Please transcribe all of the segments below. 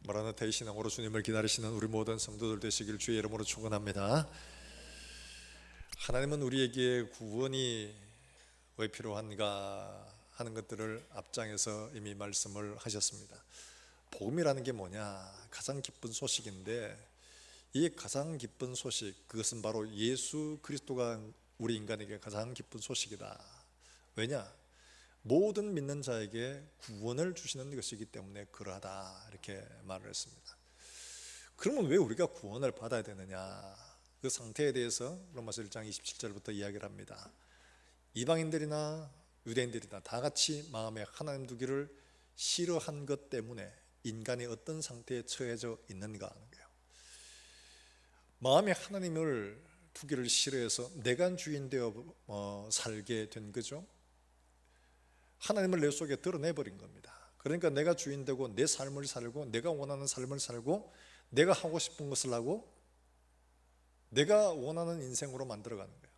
마라나타의 신앙으로 주님을 기다리시는 우리 모든 성도들 되시길 주의 이름으로 축원합니다. 하나님은 우리에게 구원이 왜 필요한가 하는 것들을 앞장에서 이미 말씀을 하셨습니다. 복음이라는 게 뭐냐? 가장 기쁜 소식인데, 이 가장 기쁜 소식, 그것은 바로 예수 그리스도가 우리 인간에게 가장 기쁜 소식이다. 왜냐? 모든 믿는 자에게 구원을 주시는 것이기 때문에 그러하다, 이렇게 말을 했습니다. 그러면 왜 우리가 구원을 받아야 되느냐? 그 상태에 대해서 로마서 1장 27절부터 이야기를 합니다. 이방인들이나 유대인들이나 다 같이 마음에 하나님 두기를 싫어한 것 때문에 인간이 어떤 상태에 처해져 있는가 하는 거예요. 마음에 하나님을 두기를 싫어해서 내가 주인 되어 살게 된 거죠. 하나님을 내 속에 드러내버린 겁니다. 그러니까 내가 주인 되고 내 삶을 살고 내가 원하는 삶을 살고 내가 하고 싶은 것을 하고 내가 원하는 인생으로 만들어가는 거예요.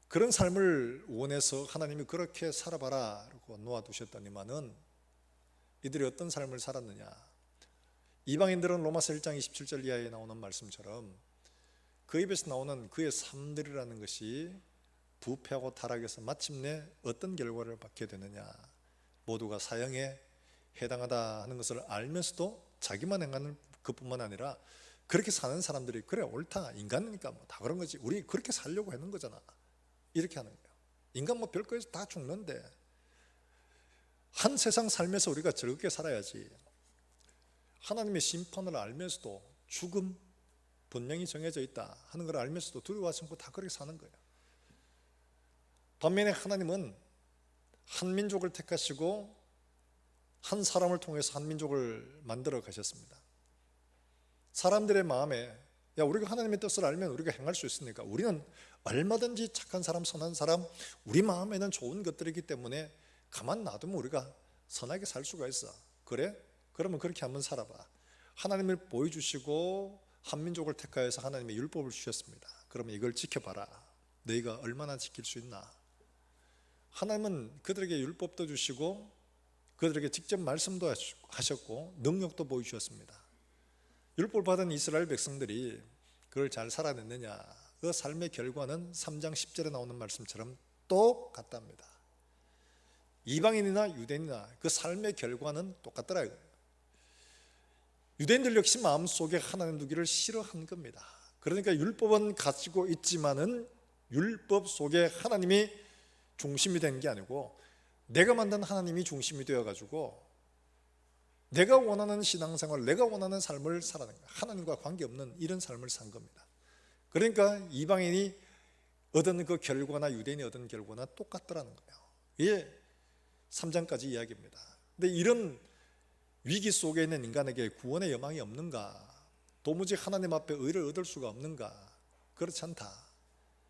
그런 삶을 원해서 하나님이 그렇게 살아봐라 라고 놓아두셨더니만은 이들이 어떤 삶을 살았느냐? 이방인들은 로마서 1장 27절 이하에 나오는 말씀처럼 그 입에서 나오는 그의 삶들이라는 것이 부패하고 타락해서 마침내 어떤 결과를 받게 되느냐? 모두가 사형에 해당하다 하는 것을 알면서도 자기만 행하는 것뿐만 아니라 그렇게 사는 사람들이 그래 옳다, 인간이니까 뭐 다 그런 거지, 우리 그렇게 살려고 하는 거잖아, 이렇게 하는 거예요. 인간 뭐 별거에서 다 죽는데 한 세상 살면서 우리가 즐겁게 살아야지. 하나님의 심판을 알면서도 죽음 분명히 정해져 있다 하는 걸 알면서도 두려워하지 않고 다 그렇게 사는 거예요. 반면에 하나님은 한 민족을 택하시고 한 사람을 통해서 한 민족을 만들어 가셨습니다. 사람들의 마음에 야, 우리가 하나님의 뜻을 알면 우리가 행할 수 있으니까 우리는 얼마든지 착한 사람, 선한 사람, 우리 마음에는 좋은 것들이기 때문에 가만 놔두면 우리가 선하게 살 수가 있어. 그래? 그러면 그렇게 한번 살아봐. 하나님을 보여주시고 한 민족을 택하여서 하나님의 율법을 주셨습니다. 그러면 이걸 지켜봐라. 너희가 얼마나 지킬 수 있나? 하나님은 그들에게 율법도 주시고 그들에게 직접 말씀도 하셨고 능력도 보여주셨습니다. 율법을 받은 이스라엘 백성들이 그걸 잘 살아냈느냐? 그 삶의 결과는 3장 10절에 나오는 말씀처럼 똑같답니다. 이방인이나 유대인이나 그 삶의 결과는 똑같더라 이거예요. 유대인들 역시 마음속에 하나님 두기를 싫어한 겁니다. 그러니까 율법은 가지고 있지만은 율법 속에 하나님이 중심이 된 게 아니고 내가 만든 하나님이 중심이 되어가지고 내가 원하는 신앙생활, 내가 원하는 삶을 살아가는 거예요. 하나님과 관계없는 이런 삶을 산 겁니다. 그러니까 이방인이 얻은 그 결과나 유대인이 얻은 결과나 똑같더라는 거예요. 이게 3장까지 이야기입니다. 근데 이런 위기 속에 있는 인간에게 구원의 여망이 없는가? 도무지 하나님 앞에 의를 얻을 수가 없는가? 그렇지 않다.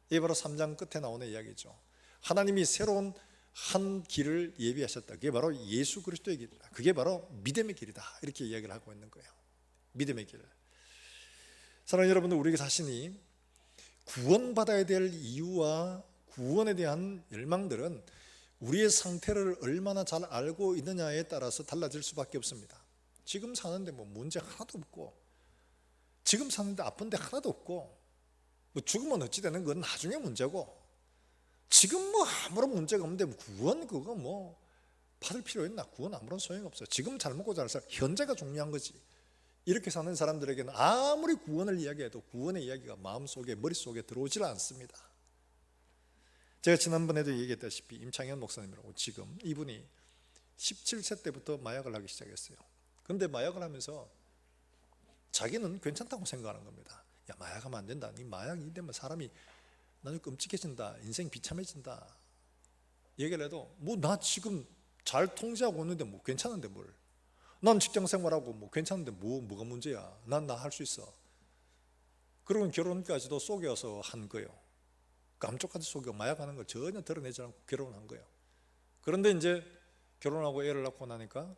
이게 바로 3장 끝에 나오는 이야기죠. 하나님이 새로운 한 길을 예비하셨다. 그게 바로 예수 그리스도의 길이다. 그게 바로 믿음의 길이다. 이렇게 이야기를 하고 있는 거예요. 믿음의 길. 사랑하는 여러분들, 우리 자신이 구원받아야 될 이유와 구원에 대한 열망들은 우리의 상태를 얼마나 잘 알고 있느냐에 따라서 달라질 수밖에 없습니다. 지금 사는데 뭐 문제 하나도 없고, 지금 사는데 아픈데 하나도 없고, 뭐 죽으면 어찌 되는 건 나중에 문제고, 지금 뭐 아무런 문제가 없는데 구원 그거 뭐 받을 필요 있나? 구원 아무런 소용이 없어요. 지금 잘 먹고 잘 살, 현재가 중요한 거지. 이렇게 사는 사람들에게는 아무리 구원을 이야기해도 구원의 이야기가 마음속에 머릿속에 들어오질 않습니다. 제가 지난번에도 얘기했다시피 임창현 목사님이라고, 지금 이분이 17세 때부터 마약을 하기 시작했어요. 그런데 마약을 하면서 자기는 괜찮다고 생각하는 겁니다. 야, 마약하면 안 된다. 이 마약이 되면 사람이 나중에 끔찍해진다, 인생 비참해진다 얘기를 해도 뭐 나 지금 잘 통제하고 있는데 뭐 괜찮은데 뭘, 난 직장생활하고 뭐 괜찮은데 뭐가 문제야, 난 나 할 수 있어. 그러고 결혼까지도 속여서 한 거예요. 감쪽같이 속여 마약하는 걸 전혀 드러내지 않고 결혼한 거예요. 그런데 이제 결혼하고 애를 낳고 나니까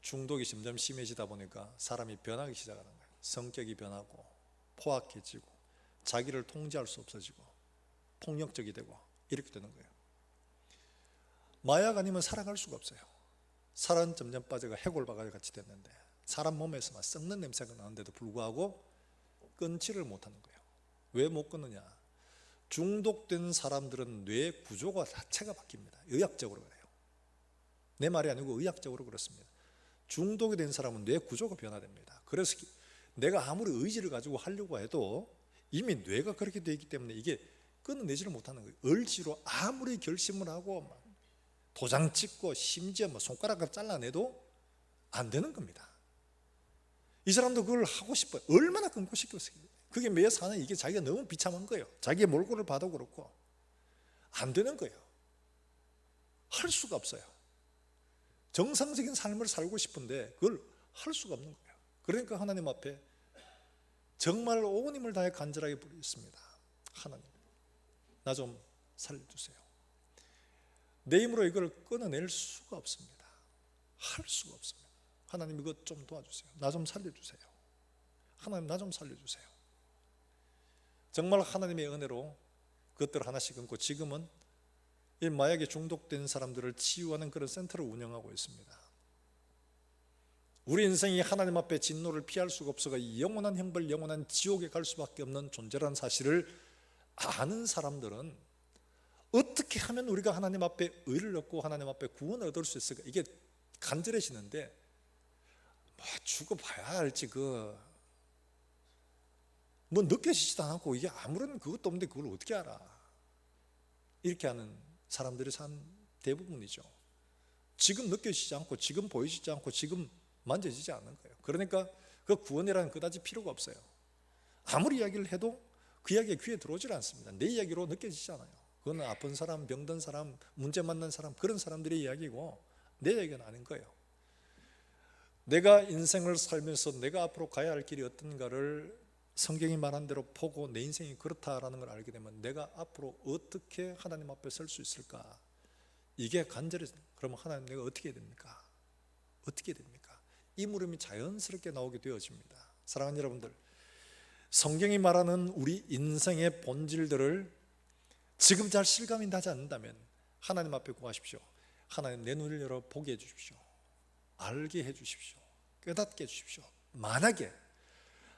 중독이 점점 심해지다 보니까 사람이 변하기 시작하는 거예요. 성격이 변하고 포악해지고 자기를 통제할 수 없어지고 폭력적이 되고 이렇게 되는 거예요. 마약 아니면 살아갈 수가 없어요. 살은 점점 빠져가 해골바가 같이 됐는데 사람 몸에서만 썩는 냄새가 나는데도 불구하고 끊지를 못하는 거예요. 왜 못 끊느냐? 중독된 사람들은 뇌 구조가 자체가 바뀝니다. 의학적으로 그래요. 내 말이 아니고 의학적으로 그렇습니다. 중독이 된 사람은 뇌 구조가 변화됩니다. 그래서 내가 아무리 의지를 가지고 하려고 해도 이미 뇌가 그렇게 되어 있기 때문에 이게 끊어내지를 못하는 거예요. 을지로 아무리 결심을 하고 막 도장 찍고 심지어 뭐 손가락을 잘라내도 안 되는 겁니다. 이 사람도 그걸 하고 싶어요. 얼마나 끊고 싶겠어요. 그게 매 사는 이게 자기가 너무 비참한 거예요. 자기의 몰골을 봐도 그렇고 안 되는 거예요. 할 수가 없어요. 정상적인 삶을 살고 싶은데 그걸 할 수가 없는 거예요. 그러니까 하나님 앞에 정말 온 힘을 다해 간절하게 부르겠습니다. 하나님, 나 좀 살려주세요. 내 힘으로 이걸 끊어낼 수가 없습니다. 할 수가 없습니다. 하나님 이것 좀 도와주세요. 나 좀 살려주세요. 하나님 나 좀 살려주세요. 정말 하나님의 은혜로 그것들 하나씩 끊고 지금은 이 마약에 중독된 사람들을 치유하는 그런 센터를 운영하고 있습니다. 우리 인생이 하나님 앞에 진노를 피할 수가 없어가 영원한 형벌, 영원한 지옥에 갈 수밖에 없는 존재라는 사실을 아는 사람들은 어떻게 하면 우리가 하나님 앞에 의를 얻고 하나님 앞에 구원을 얻을 수 있을까? 이게 간절해지는데 뭐 죽어봐야 알지 뭐 느껴지지도 않고 이게 아무런 그것도 없는데 그걸 어떻게 알아? 이렇게 하는 사람들이 산 대부분이죠. 지금 느껴지지 않고 지금 보이지지 않고 지금 만져지지 않는 거예요. 그러니까 그 구원이라는 그다지 필요가 없어요. 아무리 이야기를 해도 그 이야기가 귀에 들어오질 않습니다. 내 이야기로 느껴지지 않아요. 그건 아픈 사람, 병든 사람, 문제 만난 사람 그런 사람들의 이야기고 내 이야기는 아닌 거예요. 내가 인생을 살면서 내가 앞으로 가야 할 길이 어떤가를 성경이 말한 대로 보고 내 인생이 그렇다라는 걸 알게 되면 내가 앞으로 어떻게 하나님 앞에 설 수 있을까? 이게 간절해져. 그러면 하나님 내가 어떻게 해야 됩니까? 어떻게 해야 됩니까? 이 물음이 자연스럽게 나오게 되어집니다. 사랑하는 여러분들, 성경이 말하는 우리 인생의 본질들을 지금 잘 실감이 나지 않는다면 하나님 앞에 구하십시오. 하나님 내 눈을 열어 보게 해주십시오. 알게 해주십시오. 깨닫게 해주십시오.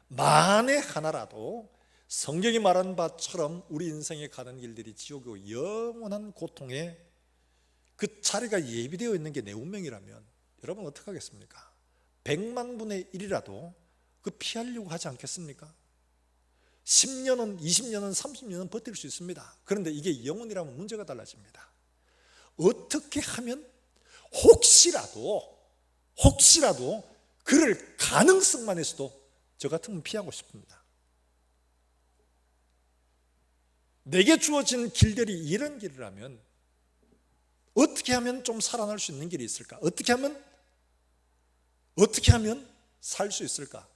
만에 하나라도 성경이 말한 바처럼 우리 인생에 가는 길들이 지옥이고 영원한 고통의 그 자리가 예비되어 있는 게 내 운명이라면 여러분 어떻게 하겠습니까? 100만 분의 1이라도 그 피하려고 하지 않겠습니까? 10년은 20년은 30년은 버틸 수 있습니다. 그런데 이게 영혼이라면 문제가 달라집니다. 어떻게 하면 혹시라도 그럴 가능성만 해서도 저 같으면 피하고 싶습니다. 내게 주어진 길들이 이런 길이라면 어떻게 하면 좀 살아날 수 있는 길이 있을까? 어떻게 하면 살 수 있을까?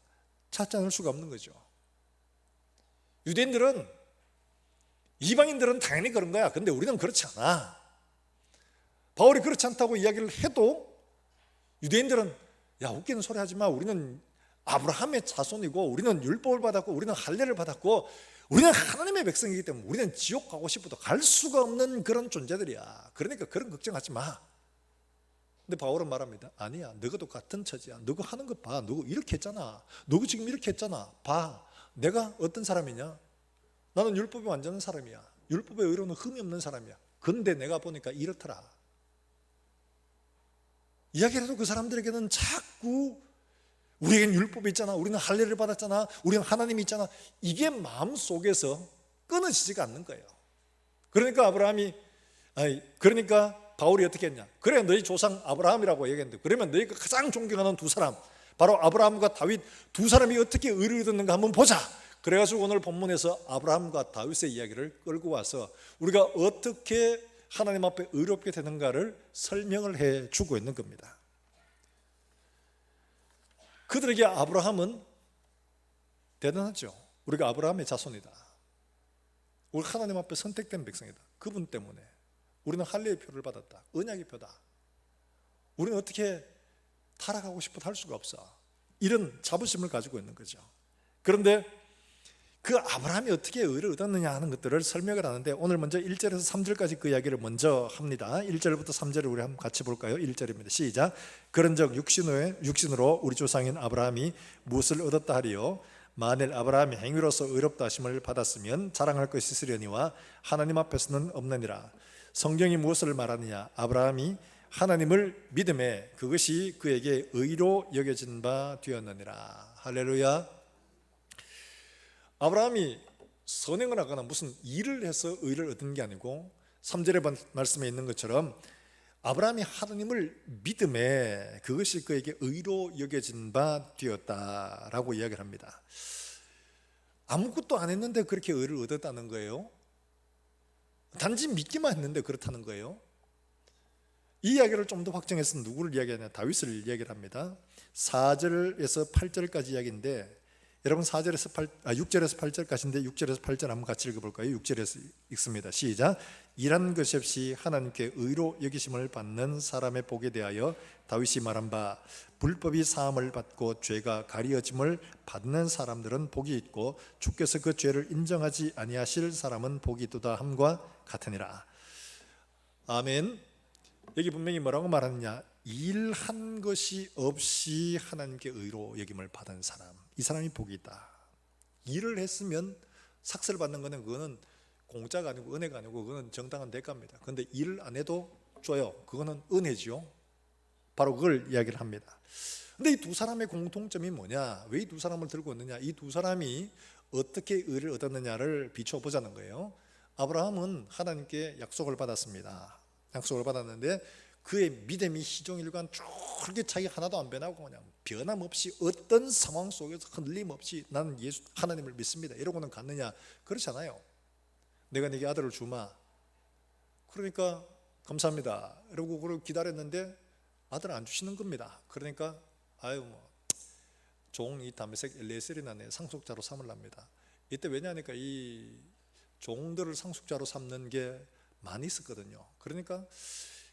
찾지 않을 수가 없는 거죠. 유대인들은, 이방인들은 당연히 그런 거야. 근데 우리는 그렇지 않아. 바울이 그렇지 않다고 이야기를 해도 유대인들은 야 웃기는 소리 하지 마. 우리는 아브라함의 자손이고 우리는 율법을 받았고 우리는 할례를 받았고 우리는 하나님의 백성이기 때문에 우리는 지옥 가고 싶어도 갈 수가 없는 그런 존재들이야. 그러니까 그런 걱정하지 마. 근데 바울은 말합니다. 아니야, 너희도 같은 처지야. 너희 하는 거 봐. 너희 이렇게 했잖아. 너희 지금 이렇게 했잖아. 봐. 내가 어떤 사람이냐? 나는 율법에 완전한 사람이야. 율법의 의로는 흠이 없는 사람이야. 근데 내가 보니까 이렇더라. 이야기를 해도 그 사람들에게는 자꾸 우리에겐 율법이 있잖아. 우리는 할례를 받았잖아. 우리는 하나님이 있잖아. 이게 마음속에서 끊어지지가 않는 거예요. 그러니까 바울이 어떻게 했냐? 그래 너희 조상 아브라함이라고 얘기했는데 그러면 너희가 가장 존경하는 두 사람 바로 아브라함과 다윗 두 사람이 어떻게 의를 얻었는가 한번 보자. 그래가지고 오늘 본문에서 아브라함과 다윗의 이야기를 끌고 와서 우리가 어떻게 하나님 앞에 의롭게 되는가를 설명을 해주고 있는 겁니다. 그들에게 아브라함은 대단하죠. 우리가 아브라함의 자손이다. 우리 하나님 앞에 선택된 백성이다. 그분 때문에 우리는 할례의 표를 받았다. 언약의 표다. 우리는 어떻게 타락하고 싶어도 할 수가 없어. 이런 자부심을 가지고 있는 거죠. 그런데 그 아브라함이 어떻게 의를 얻었느냐 하는 것들을 설명을 하는데, 오늘 먼저 1절에서 3절까지 그 이야기를 먼저 합니다. 1절부터 3절을 우리 한번 같이 볼까요? 1절입니다. 시작. 그런즉 육신으로 우리 조상인 아브라함이 무엇을 얻었다 하리요? 만일 아브라함이 행위로서 의롭다 하심을 받았으면 자랑할 것이 있으려니와 하나님 앞에서는 없느니라. 성경이 무엇을 말하느냐? 아브라함이 하나님을 믿음에 그것이 그에게 의로 여겨진 바 되었느니라. 할렐루야. 아브라함이 선행을 하거나 무슨 일을 해서 의를 얻은 게 아니고, 3절의 말씀에 있는 것처럼 아브라함이 하나님을 믿음에 그것이 그에게 의로 여겨진 바 되었다라고 이야기를 합니다. 아무것도 안 했는데 그렇게 의를 얻었다는 거예요? 단지 믿기만 했는데 그렇다는 거예요? 이 이야기를 좀 더 확정해서 누구를 이야기하냐? 다윗을 이야기를 합니다. 4절에서 8절까지 이야기인데, 여러분 6절에서 8절까지인데 6절에서 8절 한번 같이 읽어볼까요? 6절에서 읽습니다. 시작. 일한 것이 없이 하나님께 의로 여기심을 받는 사람의 복에 대하여 다윗이 말한 바, 불법이 사함을 받고 죄가 가리어짐을 받는 사람들은 복이 있고 주께서 그 죄를 인정하지 아니하실 사람은 복이 있도다 함과 같으니라. 아멘. 여기 분명히 뭐라고 말하느냐? 일한 것이 없이 하나님께 의로 여김을 받은 사람, 이 사람이 복이 있다. 일을 했으면 삭슬 받는 거는, 그거는 공짜가 아니고 은혜가 아니고 그거는 정당한 대가입니다. 그런데 일을 안 해도 줘요. 그거는 은혜지요. 바로 그걸 이야기를 합니다. 근데 이 두 사람의 공통점이 뭐냐? 왜 이 두 사람을 들고 있느냐? 이 두 사람이 어떻게 의를 얻었느냐를 비춰보자는 거예요. 아브라함은 하나님께 약속을 받았습니다. 약속을 받았는데 그의 믿음이 희종일관 그렇게 자기 하나도 안 변하고 그냥 변함없이 어떤 상황 속에서 흔들림 없이 나는 하나님을 믿습니다 이러고는 갔느냐? 그렇지 않아요. 내가 네게 아들을 주마, 그러니까 감사합니다 이러고 그걸 기다렸는데 아들 안 주시는 겁니다. 그러니까 종 이 다메섹 엘리에셀이나 내 상속자로 삼으랍니다. 이때 왜냐하니까 이 종들을 상속자로 삼는 게 많이 있었거든요. 그러니까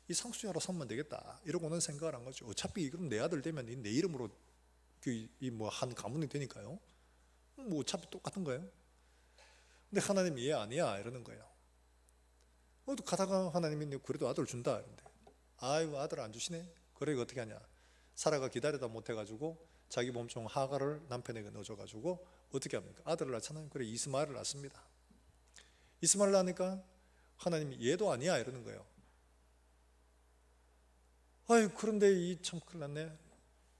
이 상속자로 삼으면 되겠다 이러고는 생각을 한 거죠. 어차피 이건 내 아들 되면 내 이름으로 한 가문이 되니까요. 어차피 똑같은 거예요. 근데 하나님이 얘 아니야 이러는 거예요. 가다가 하나님이 그래도 아들 준다 이러는데, 아들 안 주시네. 그래 이거 어떻게 하냐? 사라가 기다리다 못해가지고 자기 몸종 하가를 남편에게 넣어줘가지고 어떻게 합니까? 아들을 낳잖아요. 그래 이스마엘을 낳습니다. 이스마엘을 낳으니까 하나님이 얘도 아니야 이러는 거예요. 그런데 이 참 큰일 났네.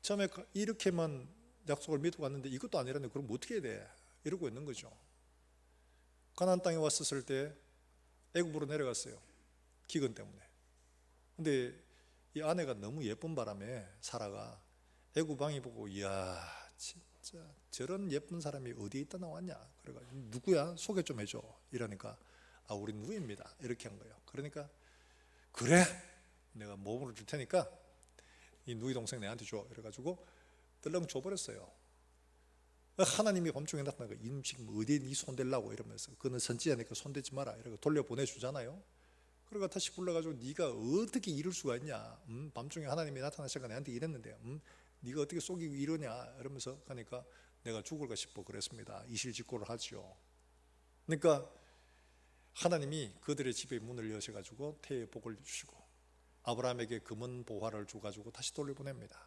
처음에 이렇게만 약속을 믿고 갔는데 이것도 아니라네. 그럼 어떻게 해야 돼? 이러고 있는 거죠. 가나안 땅에 왔었을 때 애굽으로 내려갔어요. 기근 때문에. 근데 이 아내가 너무 예쁜 바람에 사라가 애굽 왕이 보고, 이야 진짜 저런 예쁜 사람이 어디에 있다 나왔냐? 그래가지고 누구야? 소개 좀 해줘 이러니까, 우리 누이입니다 이렇게 한 거예요. 그러니까 그래 내가 모범으로 줄 테니까 이 누이 동생 내한테 줘 이래가지고 떨렁 줘버렸어요. 하나님이 밤중에 나타나고, 이 지금 어디에 네 손댈라고 이러면서, 그는 선지자니까 손대지 마라 이러고 돌려보내주잖아요. 그러고 다시 불러가지고 네가 어떻게 이럴 수가 있냐? 밤중에 하나님이 나타나셔서 내한테 이랬는데 네가 어떻게 속이고 이러냐? 이러면서 하니까 내가 죽을까 싶어 그랬습니다. 이실직고를 하죠. 그러니까 하나님이 그들의 집에 문을 여셔가지고 태의 복을 주시고 아브라함에게 금은 보화를 줘가지고 다시 돌려보냅니다.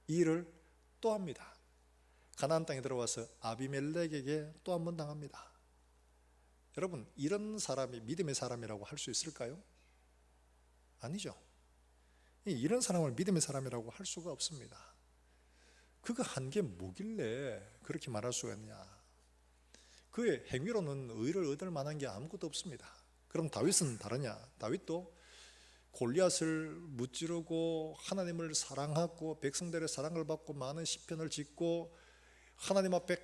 이 일을 또 합니다. 가나안 땅에 들어와서 아비멜렉에게 또 한 번 당합니다. 여러분, 이런 사람이 믿음의 사람이라고 할 수 있을까요? 아니죠. 이런 사람을 믿음의 사람이라고 할 수가 없습니다. 그가 한 게 뭐길래 그렇게 말할 수가 있느냐? 그의 행위로는 의를 얻을 만한 게 아무것도 없습니다. 그럼 다윗은 다르냐? 다윗도 골리앗을 무찌르고 하나님을 사랑하고 백성들의 사랑을 받고 많은 시편을 짓고 하나님 앞에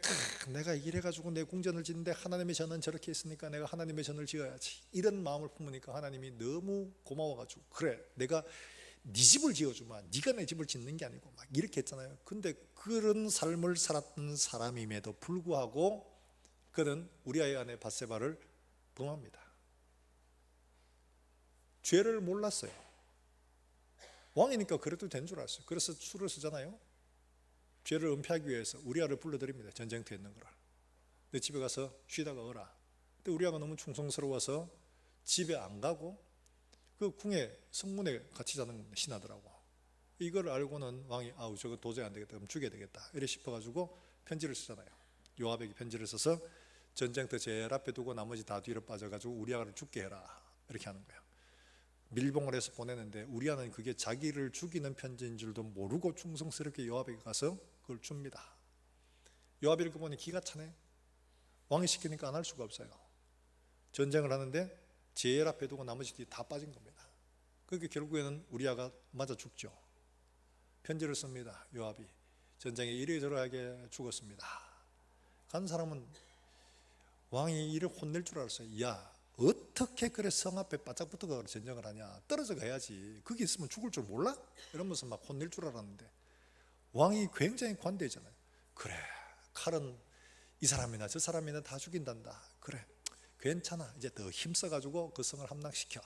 내가 이래가지고 내 궁전을 짓는데 하나님의 전은 저렇게 했으니까 내가 하나님의 전을 지어야지 이런 마음을 품으니까 하나님이 너무 고마워가지고, 그래 내가 네 집을 지어주마, 네가 내 집을 짓는 게 아니고 막 이렇게 했잖아요. 근데 그런 삶을 살았던 사람임에도 불구하고 그는 우리아의 아내 밧세바를 범합니다. 죄를 몰랐어요. 왕이니까 그래도 된 줄 알았어요. 그래서 수를 쓰잖아요. 죄를 은폐하기 위해서 우리아를 불러들입니다. 전쟁터에 있는 거를. 내 집에 가서 쉬다가 오라. 근데 우리아가 너무 충성스러워서 집에 안 가고 그 궁에 성문에 같이 자는 신하더라고. 이걸 알고는 왕이 아우 저거 도저히 안 되겠다. 그럼 죽여야 되겠다. 이래 싶어가지고 편지를 쓰잖아요. 요압에게 편지를 써서 전쟁터 제일 앞에 두고 나머지 다 뒤로 빠져가지고 우리아를 죽게 해라. 이렇게 하는 거예요. 밀봉을 해서 보내는데 우리아는 그게 자기를 죽이는 편지인 줄도 모르고 충성스럽게 요압에게 가서 그걸 줍니다. 요압이 이렇게 보니 기가 차네. 왕이 시키니까 안 할 수가 없어요. 전쟁을 하는데 제일 앞에 두고 나머지 뒤 다 빠진 겁니다. 그렇게 결국에는 우리아가 맞아 죽죠. 편지를 씁니다. 요압이 전쟁에 이리저리하게 죽었습니다. 간 사람은 왕이 이를 혼낼 줄 알았어요. 야 어떻게 그래 성 앞에 바짝 붙어가 전쟁을 하냐. 떨어져 가야지. 거기 있으면 죽을 줄 몰라? 이러면서 막 혼낼 줄 알았는데 왕이 굉장히 관대했잖아요. 그래 칼은 이 사람이나 저 사람이나 다 죽인단다. 그래 괜찮아. 이제 더 힘써가지고 그 성을 함락시켜.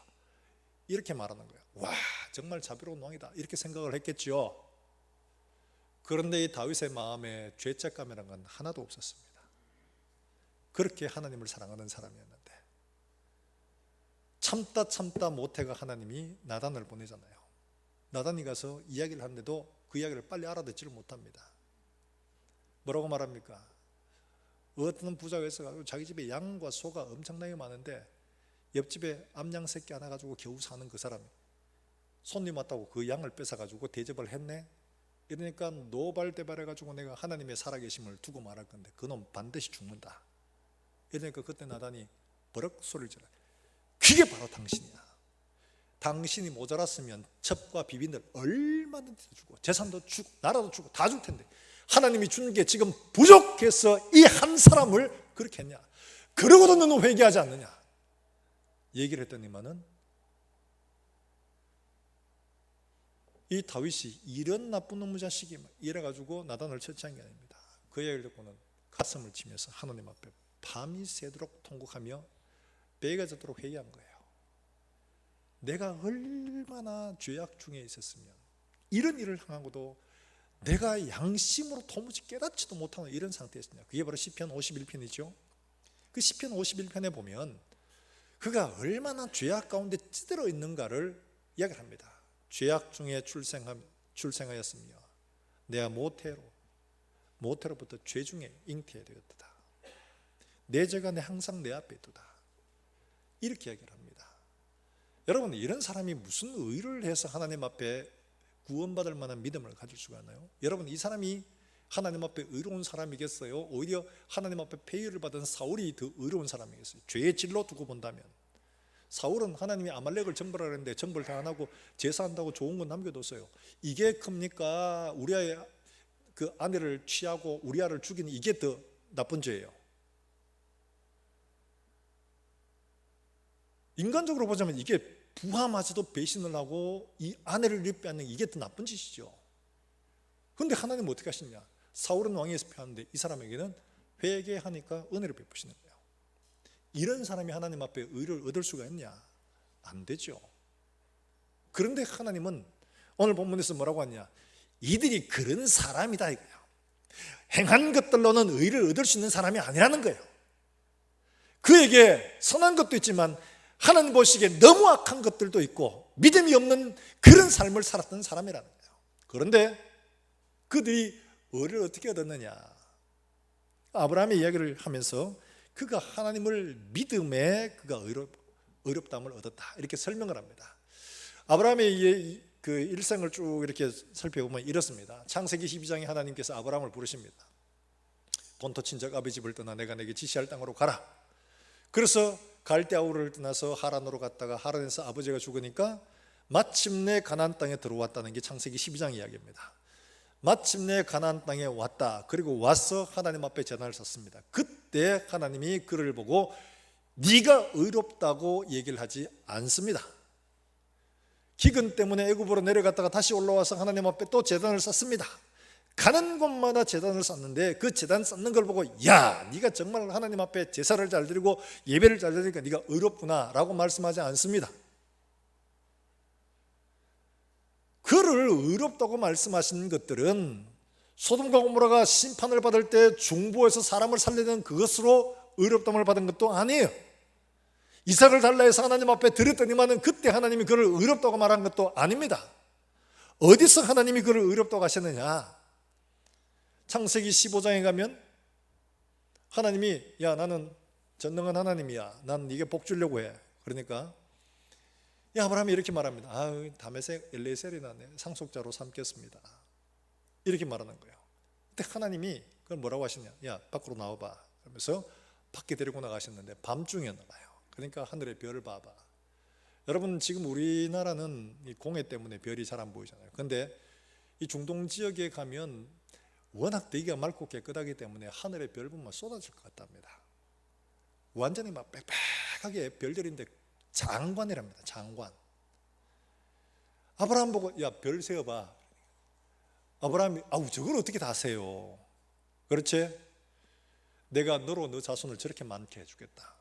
이렇게 말하는 거예요. 와 정말 자비로운 왕이다. 이렇게 생각을 했겠죠. 그런데 이 다윗의 마음에 죄책감이라는 건 하나도 없었습니다. 그렇게 하나님을 사랑하는 사람이었는데 참다 못해가 하나님이 나단을 보내잖아요. 나단이 가서 이야기를 하는데도 그 이야기를 빨리 알아듣지를 못합니다. 뭐라고 말합니까? 어떤 부자가 있어가지고 자기 집에 양과 소가 엄청나게 많은데 옆집에 암양 새끼 하나 가지고 겨우 사는 그 사람이 손님 왔다고 그 양을 뺏어가지고 대접을 했네. 이러니까 노발대발해가지고 내가 하나님의 살아계심을 두고 말할 건데 그놈 반드시 죽는다. 이러니까 그때 나단이 버럭 소리를 질러. 그게 바로 당신이야. 당신이 모자랐으면 첩과 비빈들 얼마든지 주고 재산도 주고 나라도 주고 다 줄 텐데 하나님이 주는 게 지금 부족해서 이 한 사람을 그렇게 했냐. 그러고도 너는 회개하지 않느냐 얘기를 했더니만은 이 다윗이 이런 나쁜 놈의 자식이 이래가지고 나단을 처치한 게 아닙니다. 그 얘기를 듣고는 가슴을 치면서 하나님 앞에 밤이 새도록 통곡하며 배가 젖도록 회개한 거예요. 내가 얼마나 죄악 중에 있었으면 이런 일을 향하고도 내가 양심으로 도무지 깨닫지도 못하는 이런 상태였으냐. 그게 바로 시편 51편이죠. 그 시편 51편에 보면 그가 얼마나 죄악 가운데 찌들어 있는가를 이야기합니다. 죄악 중에 출생하였으며 내가 모태로부터 죄 중에 잉태되었다. 내 죄가 항상 내 앞에 있도다. 이렇게 이야기를 합니다. 여러분 이런 사람이 무슨 의를 해서 하나님 앞에 구원받을 만한 믿음을 가질 수가 있나요? 여러분 이 사람이 하나님 앞에 의로운 사람이겠어요? 오히려 하나님 앞에 폐유를 받은 사울이 더 의로운 사람이겠어요? 죄의 질로 두고 본다면 사울은 하나님이 아말렉을 정벌하려는데 정벌 다 안 하고 제사한다고 좋은 건 남겨뒀어요. 이게 큽니까? 우리아의 그 아내를 취하고 우리아를 죽이는 이게 더 나쁜 죄예요. 인간적으로 보자면 이게 부하마저도 배신을 하고 이 아내를 빼앗는 이게 더 나쁜 짓이죠. 그런데 하나님은 어떻게 하시냐? 사울은 왕위에서 패하는데 이 사람에게는 회개하니까 은혜를 베푸시는 거예요. 이런 사람이 하나님 앞에 의를 얻을 수가 있냐? 안 되죠. 그런데 하나님은 오늘 본문에서 뭐라고 하냐? 이들이 그런 사람이다 이거예요. 행한 것들로는 의를 얻을 수 있는 사람이 아니라는 거예요. 그에게 선한 것도 있지만 하나님 보시기에 너무 악한 것들도 있고 믿음이 없는 그런 삶을 살았던 사람이라는 거예요. 그런데 그들이 의를 어떻게 얻었느냐? 아브라함의 이야기를 하면서 그가 하나님을 믿음에 그가 의롭다함을 얻었다 이렇게 설명을 합니다. 아브라함의 그 일생을 쭉 이렇게 살펴보면 이렇습니다. 창세기 12장에 하나님께서 아브라함을 부르십니다. 본토 친척 아버지 집을 떠나 내가 내게 지시할 땅으로 가라. 그래서 갈대아우를 떠나서 하란으로 갔다가 하란에서 아버지가 죽으니까 마침내 가나안 땅에 들어왔다는 게 창세기 12장 이야기입니다. 마침내 가나안 땅에 왔다. 그리고 와서 하나님 앞에 제단을 섰습니다. 그때 하나님이 그를 보고 네가 의롭다고 얘기를 하지 않습니다. 기근 때문에 애굽으로 내려갔다가 다시 올라와서 하나님 앞에 또 제단을 쌓습니다. 가는 곳마다 제단을 쌓는데 그 제단 쌓는 걸 보고 야 네가 정말 하나님 앞에 제사를 잘 드리고 예배를 잘 드리니까 네가 의롭구나 라고 말씀하지 않습니다. 그를 의롭다고 말씀하신 것들은 소돔과 고모라가 심판을 받을 때 중보에서 사람을 살리는 그것으로 의롭다함을 받은 것도 아니에요. 이삭을 달라 해서 하나님 앞에 드렸더니만은 그때 하나님이 그를 의롭다고 말한 것도 아닙니다. 어디서 하나님이 그를 의롭다고 하셨느냐? 창세기 15장에 가면 하나님이 야 나는 전능한 하나님이야. 난 네게 복 주려고 해. 그러니까 아브라함이 이렇게 말합니다. 다메섹 엘리에셀이나 상속자로 삼겠습니다. 이렇게 말하는 거예요. 근데 하나님이 그걸 뭐라고 하시냐? 야 밖으로 나와봐. 그러면서 밖에 데리고 나가셨는데 밤중에 나가요. 그러니까 하늘의 별을 봐봐. 여러분 지금 우리나라는 이 공해 때문에 별이 잘 안 보이잖아요. 그런데 이 중동 지역에 가면 워낙 대기가 맑고 깨끗하기 때문에 하늘의 별 보면 쏟아질 것 같답니다. 완전히 막 빽빽하게 별들인데 장관이랍니다. 장관. 아브라함 보고 야 별 세어봐. 아브라함이 저걸 어떻게 다 세요? 그렇지? 내가 너로 너 자손을 저렇게 많게 해주겠다.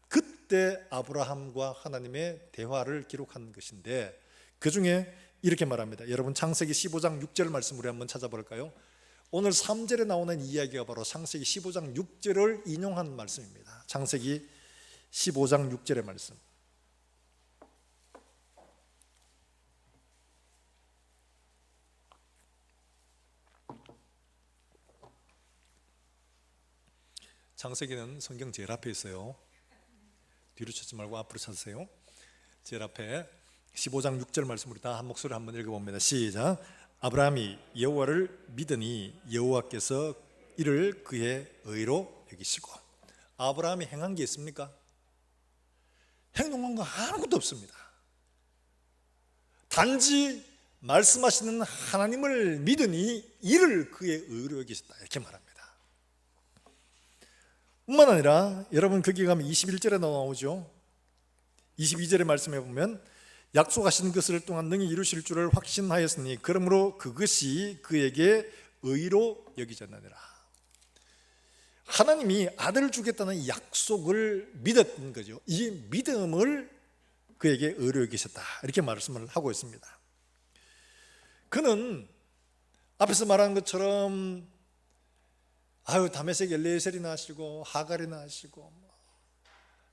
그때 아브라함과 하나님의 대화를 기록한 것인데 그 중에 이렇게 말합니다. 여러분 창세기 15장 6절 말씀 우리 한번 찾아볼까요? 오늘 3절에 나오는 이야기가 바로 창세기 15장 6절을 인용한 말씀입니다. 창세기 15장 6절의 말씀. 창세기는 성경 제일 앞에 있어요. 뒤로 찾지 말고 앞으로 찾으세요. 제일 앞에 15장 6절 말씀 우리 다 한 목소리 한번 읽어봅니다. 시작. 아브라함이 여호와를 믿으니 여호와께서 이를 그의 의로 여기시고. 아브라함이 행한 게 있습니까? 행동한 거 아무것도 없습니다. 단지 말씀하시는 하나님을 믿으니 이를 그의 의로 여기셨다 이렇게 말합니다. 뿐만 아니라 여러분 거기 가면 21절에 나오죠. 22절의 말씀에 보면 약속하신 것을 또한 능히 이루실 줄을 확신하였으니 그러므로 그것이 그에게 의로 여기졌느니라. 하나님이 아들을 주겠다는 약속을 믿었던 거죠. 이 믿음을 그에게 의로 여기셨다 이렇게 말씀을 하고 있습니다. 그는 앞에서 말한 것처럼 다메섹 엘리에셀이나 하시고 하갈이나 하시고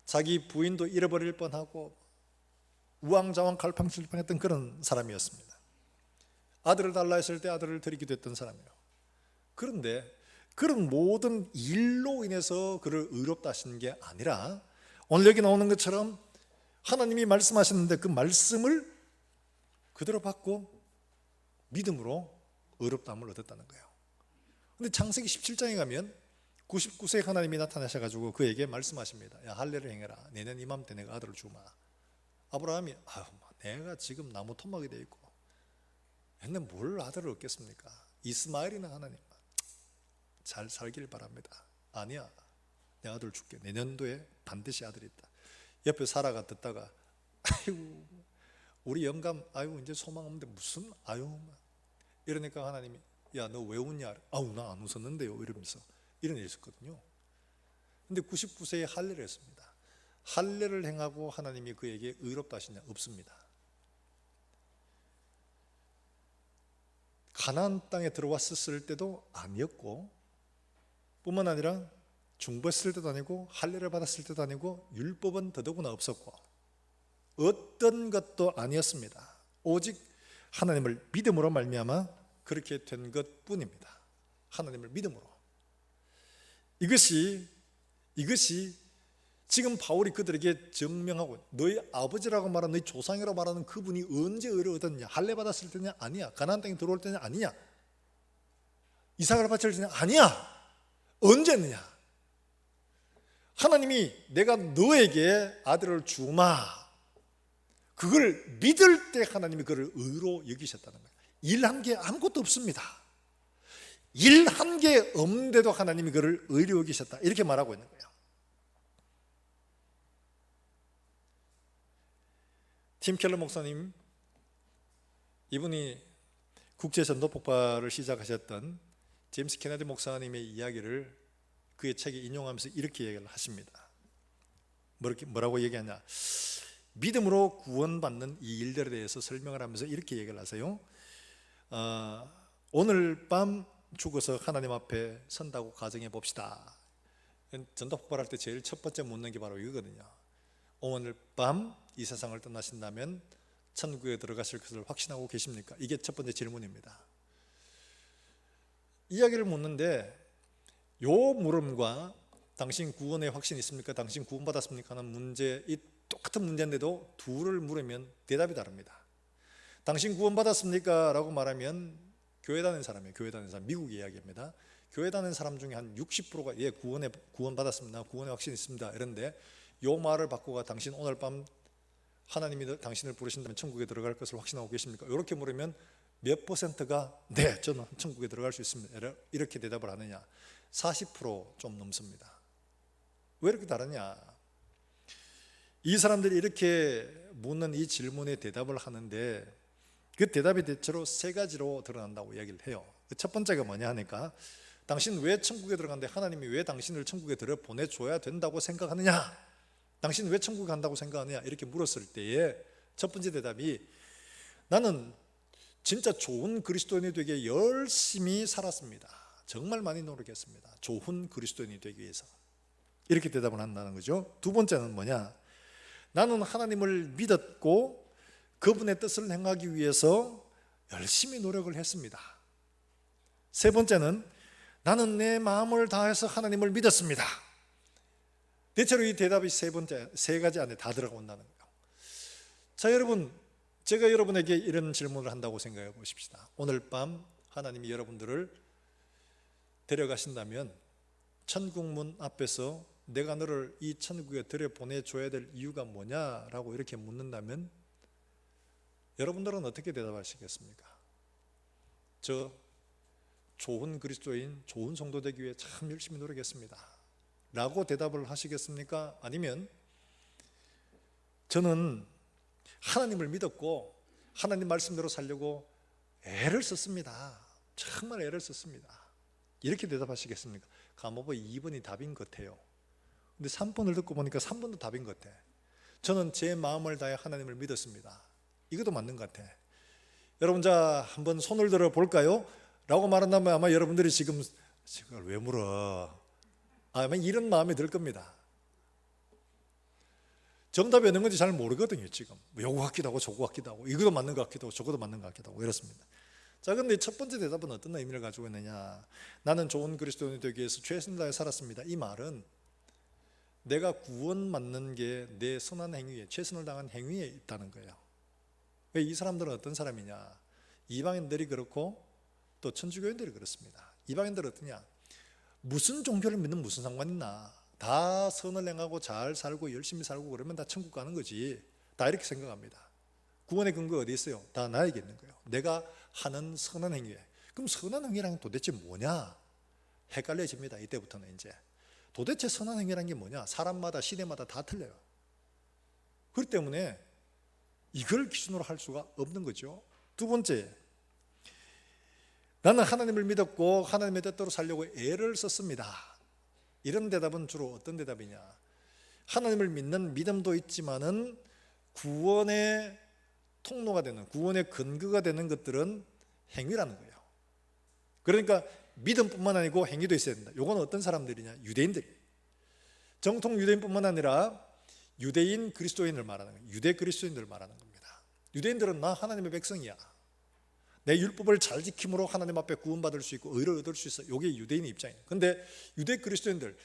자기 부인도 잃어버릴 뻔하고 우왕좌왕 갈팡질 뻔했던 그런 사람이었습니다. 아들을 달라 했을 때 아들을 드리기도 했던 사람이에요. 그런데 그런 모든 일로 인해서 그를 의롭다 하시는 게 아니라 오늘 여기 나오는 것처럼 하나님이 말씀하셨는데 그 말씀을 그대로 받고 믿음으로 의롭다함을 얻었다는 거예요. 근데 창세기 17장에 가면 99세의 하나님이 나타나셔가지고 그에게 말씀하십니다. 야 할례를 행해라. 내년 이맘때 내가 아들을 주마. 아브라함이 내가 지금 나무 토막이 돼 있고 근데 뭘 아들을 얻겠습니까? 이스마엘이나 하나님 잘 살길 바랍니다. 아니야 내 아들 줄게. 내년도에 반드시 아들이 있다. 옆에 사라가 듣다가 아이고 우리 영감 이제 소망 없는데 무슨 이러니까 하나님이 야 너 왜 웃냐? 나 안 웃었는데요 이러면서 이런 일이 있었거든요. 근데 99세에 할례를 했습니다. 할례를 행하고 하나님이 그에게 의롭다 하시냐? 없습니다. 가나안 땅에 들어왔을 때도 아니었고 뿐만 아니라 중보했을 때도 아니고 할례를 받았을 때도 아니고 율법은 더더구나 없었고 어떤 것도 아니었습니다. 오직 하나님을 믿음으로 말미암아 그렇게 된 것뿐입니다. 하나님을 믿음으로. 이것이 지금 바울이 그들에게 증명하고 너희 아버지라고 말하는 너희 조상이라고 말하는 그분이 언제 의를 얻었냐? 할례 받았을 때냐? 아니야. 가나안 땅에 들어올 때냐? 아니냐. 이삭을 바칠 때냐? 아니야. 언제 했느냐? 하나님이 내가 너에게 아들을 주마. 그걸 믿을 때 하나님이 그를 의로 여기셨다는 거예요. 일한 게 아무것도 없습니다. 일한 게 없는데도 하나님이 그를 의로 여기셨다 이렇게 말하고 있는 거예요. 팀 켈러 목사님, 이분이 국제전도 폭발을 시작하셨던 제임스 케네디 목사님의 이야기를 그의 책에 인용하면서 이렇게 얘기를 하십니다. 뭐라고 얘기하냐? 믿음으로 구원받는 이 일들에 대해서 설명을 하면서 이렇게 얘기를 하세요. 오늘 밤 죽어서 하나님 앞에 선다고 가정해 봅시다. 전도 폭발할 때 제일 첫 번째 묻는 게 바로 이거거든요. 오늘 밤 이 세상을 떠나신다면 천국에 들어가실 것을 확신하고 계십니까? 이게 첫 번째 질문입니다. 이야기를 묻는데 요 물음과 당신 구원의 확신이 있습니까? 당신 구원받았습니까? 하는 문제, 이 똑같은 문제인데도 둘을 물으면 대답이 다릅니다. 당신 구원받았습니까? 라고 말하면 교회 다니는 사람이에요. 교회 다니는 사람, 미국 이야기입니다. 교회 다니는 사람 중에 한 60%가 예, 구원받았습니다. 구원의 확신이 있습니다. 이런데 요 말을 바꾸가 당신 오늘 밤 하나님이 당신을 부르신다면 천국에 들어갈 것을 확신하고 계십니까? 이렇게 물으면 몇 퍼센트가 네, 저는 천국에 들어갈 수 있습니다. 이렇게 대답을 하느냐? 40% 넘습니다. 왜 이렇게 다르냐? 이 사람들이 이렇게 묻는 이 질문에 대답을 하는데 그 대답이 대체로 세 가지로 드러난다고 이야기를 해요. 첫 번째가 뭐냐 하니까 당신 왜 천국에 들어간데 하나님이 왜 당신을 천국에 들여 보내줘야 된다고 생각하느냐? 당신 왜 천국에 간다고 생각하느냐? 이렇게 물었을 때에 첫 번째 대답이 나는 진짜 좋은 그리스도인이 되기 열심히 살았습니다. 정말 많이 노력했습니다. 좋은 그리스도인이 되기 위해서. 이렇게 대답을 한다는 거죠. 두 번째는 뭐냐? 나는 하나님을 믿었고 그분의 뜻을 행하기 위해서 열심히 노력을 했습니다. 세 번째는 나는 내 마음을 다해서 하나님을 믿었습니다. 대체로 이 대답이 세 가지 안에 다 들어온다는 거예요. 자, 여러분, 제가 여러분에게 이런 질문을 한다고 생각해 보십시다. 오늘 밤 하나님이 여러분들을 데려가신다면 천국문 앞에서 내가 너를 이 천국에 들여보내줘야 될 이유가 뭐냐라고 이렇게 묻는다면 여러분들은 어떻게 대답하시겠습니까? 저 좋은 그리스도인, 좋은 성도 되기 위해 참 열심히 노력했습니다 라고 대답을 하시겠습니까? 아니면 저는 하나님을 믿었고 하나님 말씀대로 살려고 애를 썼습니다. 정말 애를 썼습니다. 이렇게 대답하시겠습니까? 가모보 2번이 답인 것 같아요. 근데 3번을 듣고 보니까 3번도 답인 것 같아. 저는 제 마음을 다해 하나님을 믿었습니다. 이것도 맞는 것 같아. 여러분, 자 한번 손을 들어 볼까요? 라고 말한다면 아마 여러분들이 지금 왜 물어? 아마 이런 마음이 들 겁니다. 정답이 없는 건지 잘 모르거든요. 지금 요거 같기도 하고 저거 같기도 하고 이것도 맞는 것 같기도 하고 저것도 맞는 것 같기도 하고 이렇습니다. 자, 근데 첫 번째 대답은 어떤 의미를 가지고 있느냐? 나는 좋은 그리스도인이 되기 위해서 최선을 다해 살았습니다. 이 말은 내가 구원받는 게 내 선한 행위에, 최선을 다한 행위에 있다는 거예요. 왜 이 사람들은 어떤 사람이냐? 이방인들이 그렇고 또 천주교인들이 그렇습니다. 이방인들은 어떠냐? 무슨 종교를 믿는 무슨 상관 있나? 다 선을 행하고 잘 살고 열심히 살고 그러면 다 천국 가는 거지. 다 이렇게 생각합니다. 구원의 근거가 어디 있어요? 다 나에게 있는 거예요. 내가 하는 선한 행위에. 그럼 선한 행위란 도대체 뭐냐? 헷갈려집니다. 이때부터는 이제 도대체 선한 행위란 게 뭐냐? 사람마다 시대마다 다 틀려요. 그렇기 때문에 이걸 기준으로 할 수가 없는 거죠. 두 번째, 나는 하나님을 믿었고 하나님의 뜻대로 살려고 애를 썼습니다. 이런 대답은 주로 어떤 대답이냐? 하나님을 믿는 믿음도 있지만은 구원의 통로가 되는, 구원의 근거가 되는 것들은 행위라는 거예요. 그러니까 믿음뿐만 아니고 행위도 있어야 된다. 이건 어떤 사람들이냐? 유대인들이. 정통 유대인뿐만 아니라 유대인 그리스도인을 말하는 거예요. 유대 그리스도인들을 말하는 겁니다. 유대인들은 나 하나님의 백성이야. 내 율법을 잘 지킴으로 하나님 앞에 구원받을 수 있고 의를 얻을 수 있어. 이게 유대인의 입장이에요. 근데 유대 그리스도인들,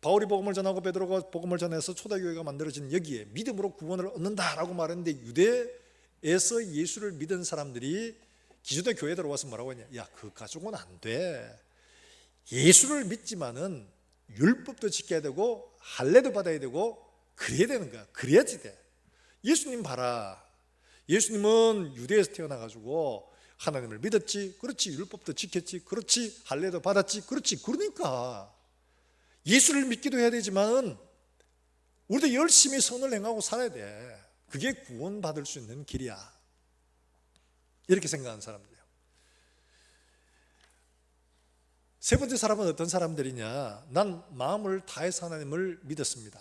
바울이 복음을 전하고 베드로가 복음을 전해서 초대교회가 만들어진 여기에 믿음으로 구원을 얻는다라고 말했는데 유대에서 예수를 믿은 사람들이 기존의 교회에 들어와서 뭐라고 했냐? 야, 그거 가지고는 안 돼. 예수를 믿지만은 율법도 지켜야 되고 할례도 받아야 되고 그래야 되는 거야. 그래야지 돼. 예수님 봐라. 예수님은 유대에서 태어나가지고 하나님을 믿었지, 그렇지. 율법도 지켰지, 그렇지. 할례도 받았지, 그렇지. 그러니까 예수를 믿기도 해야 되지만은 우리도 열심히 선을 행하고 살아야 돼. 그게 구원받을 수 있는 길이야. 이렇게 생각하는 사람들이에요. 세 번째 사람은 어떤 사람들이냐? 난 마음을 다해서 하나님을 믿었습니다.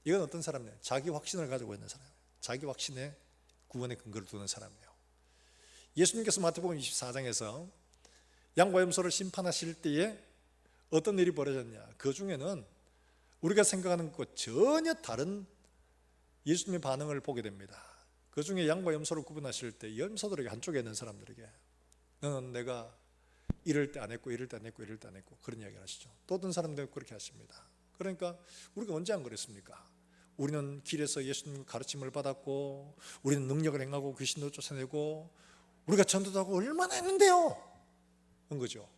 이건 어떤 사람이에요? 자기 확신을 가지고 있는 사람이에요. 자기 확신에 구원의 근거를 두는 사람이에요. 예수님께서 마태복음 24장에서 양과 염소를 심판하실 때에 어떤 일이 벌어졌냐? 그 중에는 우리가 생각하는 것과 전혀 다른 예수님의 반응을 보게 됩니다. 그 중에 양과 염소를 구분하실 때 염소들에게, 한쪽에 있는 사람들에게, 너는 내가 이럴 때 안 했고 이럴 때 안 했고 이럴 때 안 했고, 그런 이야기를 하시죠. 또 어떤 사람들은 그렇게 하십니다. 그러니까 우리가 언제 안 그랬습니까? 우리는 길에서 예수님 가르침을 받았고, 우리는 능력을 행하고 귀신도 쫓아내고, 우리가 전도도 하고 얼마나 했는데요? 그런 거죠.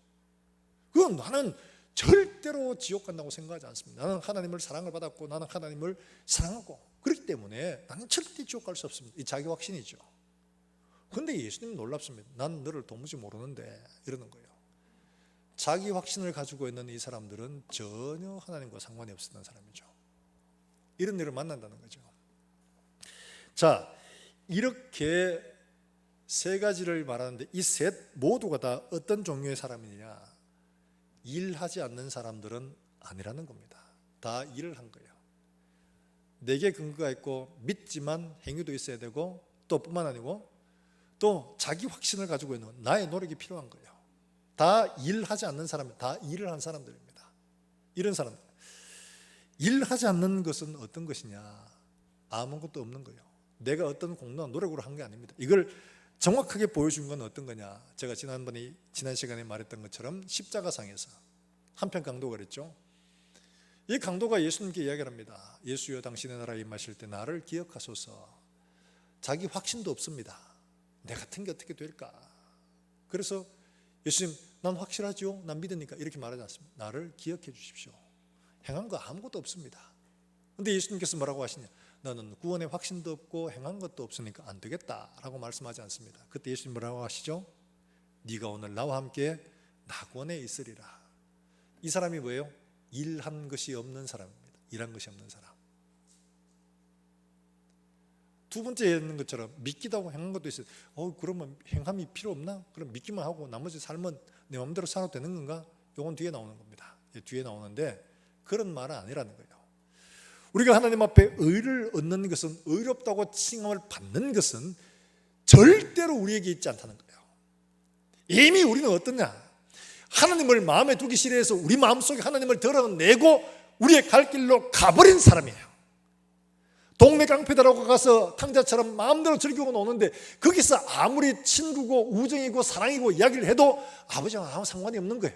그건 나는 절대로 지옥 간다고 생각하지 않습니다. 나는 하나님을 사랑을 받았고, 나는 하나님을 사랑하고, 그렇기 때문에 나는 절대 지옥 갈 수 없습니다. 이 자기 확신이죠. 그런데 예수님 놀랍습니다. 난 너를 도무지 모르는데, 이러는 거예요. 자기 확신을 가지고 있는 이 사람들은 전혀 하나님과 상관이 없었던 사람이죠. 이런 일을 만난다는 거죠. 자, 이렇게 세 가지를 말하는데 이 셋 모두가 다 어떤 종류의 사람이냐? 일하지 않는 사람들은 아니라는 겁니다. 다 일을 한 거예요. 내게 근거가 있고 믿지만 행위도 있어야 되고, 또 뿐만 아니고 또 자기 확신을 가지고 있는 나의 노력이 필요한 거예요. 다 일하지 않는 사람, 다 일을 한 사람들입니다. 이런 사람들. 일하지 않는 것은 어떤 것이냐? 아무것도 없는 거예요. 내가 어떤 공로나 노력으로 한 게 아닙니다. 이걸 정확하게 보여준 건 어떤 거냐? 제가 지난 시간에 말했던 것처럼 십자가상에서 한편 강도가 그랬죠. 이 강도가 예수님께 이야기를 합니다. 예수여, 당신의 나라에 임하실 때 나를 기억하소서. 자기 확신도 없습니다. 내 같은 게 어떻게 될까? 그래서 예수님, 난 확실하죠? 난 믿으니까, 이렇게 말하지 않습니다. 나를 기억해 주십시오. 행한 거 아무것도 없습니다. 그런데 예수님께서 뭐라고 하시냐? 너는 구원의 확신도 없고 행한 것도 없으니까 안 되겠다라고 말씀하지 않습니다. 그때 예수님 뭐라고 하시죠? 네가 오늘 나와 함께 낙원에 있으리라. 이 사람이 뭐예요? 일한 것이 없는 사람입니다. 일한 것이 없는 사람. 두 번째 있는 것처럼 믿기도 하고 행한 것도 있어요. 그러면 행함이 필요 없나? 그럼 믿기만 하고 나머지 삶은 내 마음대로 살아도 되는 건가? 이건 뒤에 나오는 겁니다. 뒤에 나오는데 그런 말은 아니라는 거예요. 우리가 하나님 앞에 의를 얻는 것은, 의롭다고 칭함을 받는 것은 절대로 우리에게 있지 않다는 거예요. 이미 우리는 어떠냐? 하나님을 마음에 두기 싫어해서 우리 마음속에 하나님을 드러내고 우리의 갈 길로 가버린 사람이에요. 동네 깡패들하고 가서 탕자처럼 마음대로 즐기고 노는데 거기서 아무리 친구고 우정이고 사랑이고 이야기를 해도 아버지와 아무 상관이 없는 거예요.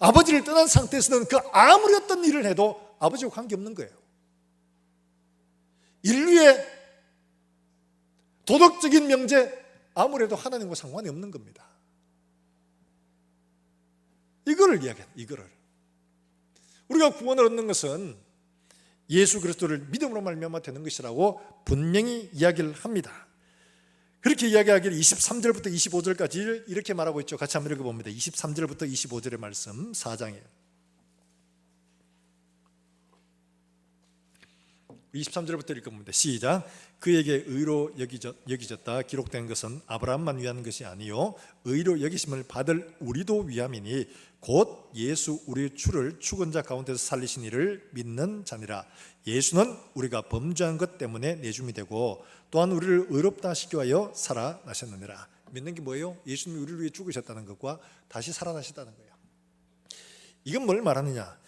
아버지를 떠난 상태에서는 그 아무리 어떤 일을 해도 아버지와 관계없는 거예요. 인류의 도덕적인 명제, 아무래도 하나님과 상관이 없는 겁니다. 이거를 이야기해요. 이거를. 우리가 구원을 얻는 것은 예수 그리스도를 믿음으로 말미암아 되는 것이라고 분명히 이야기를 합니다. 그렇게 이야기하기를 23절부터 25절까지 이렇게 말하고 있죠. 같이 한번 읽어봅니다. 23절부터 25절의 말씀 4장이에요. 23절부터 읽어봅니다. 시작. 그에게 의로 여기졌다 기록된 것은 아브라함만 위한 것이 아니요 의로 여기심을 받을 우리도 위함이니 곧 예수 우리 주를 죽은 자 가운데서 살리신 이를 믿는 자니라. 예수는 우리가 범죄한 것 때문에 내줌이 되고 또한 우리를 의롭다 하시기 위하여 살아나셨느니라. 믿는 게 뭐예요? 예수님이 우리를 위해 죽으셨다는 것과 다시 살아나셨다는 거예요. 이건 뭘 말하느냐?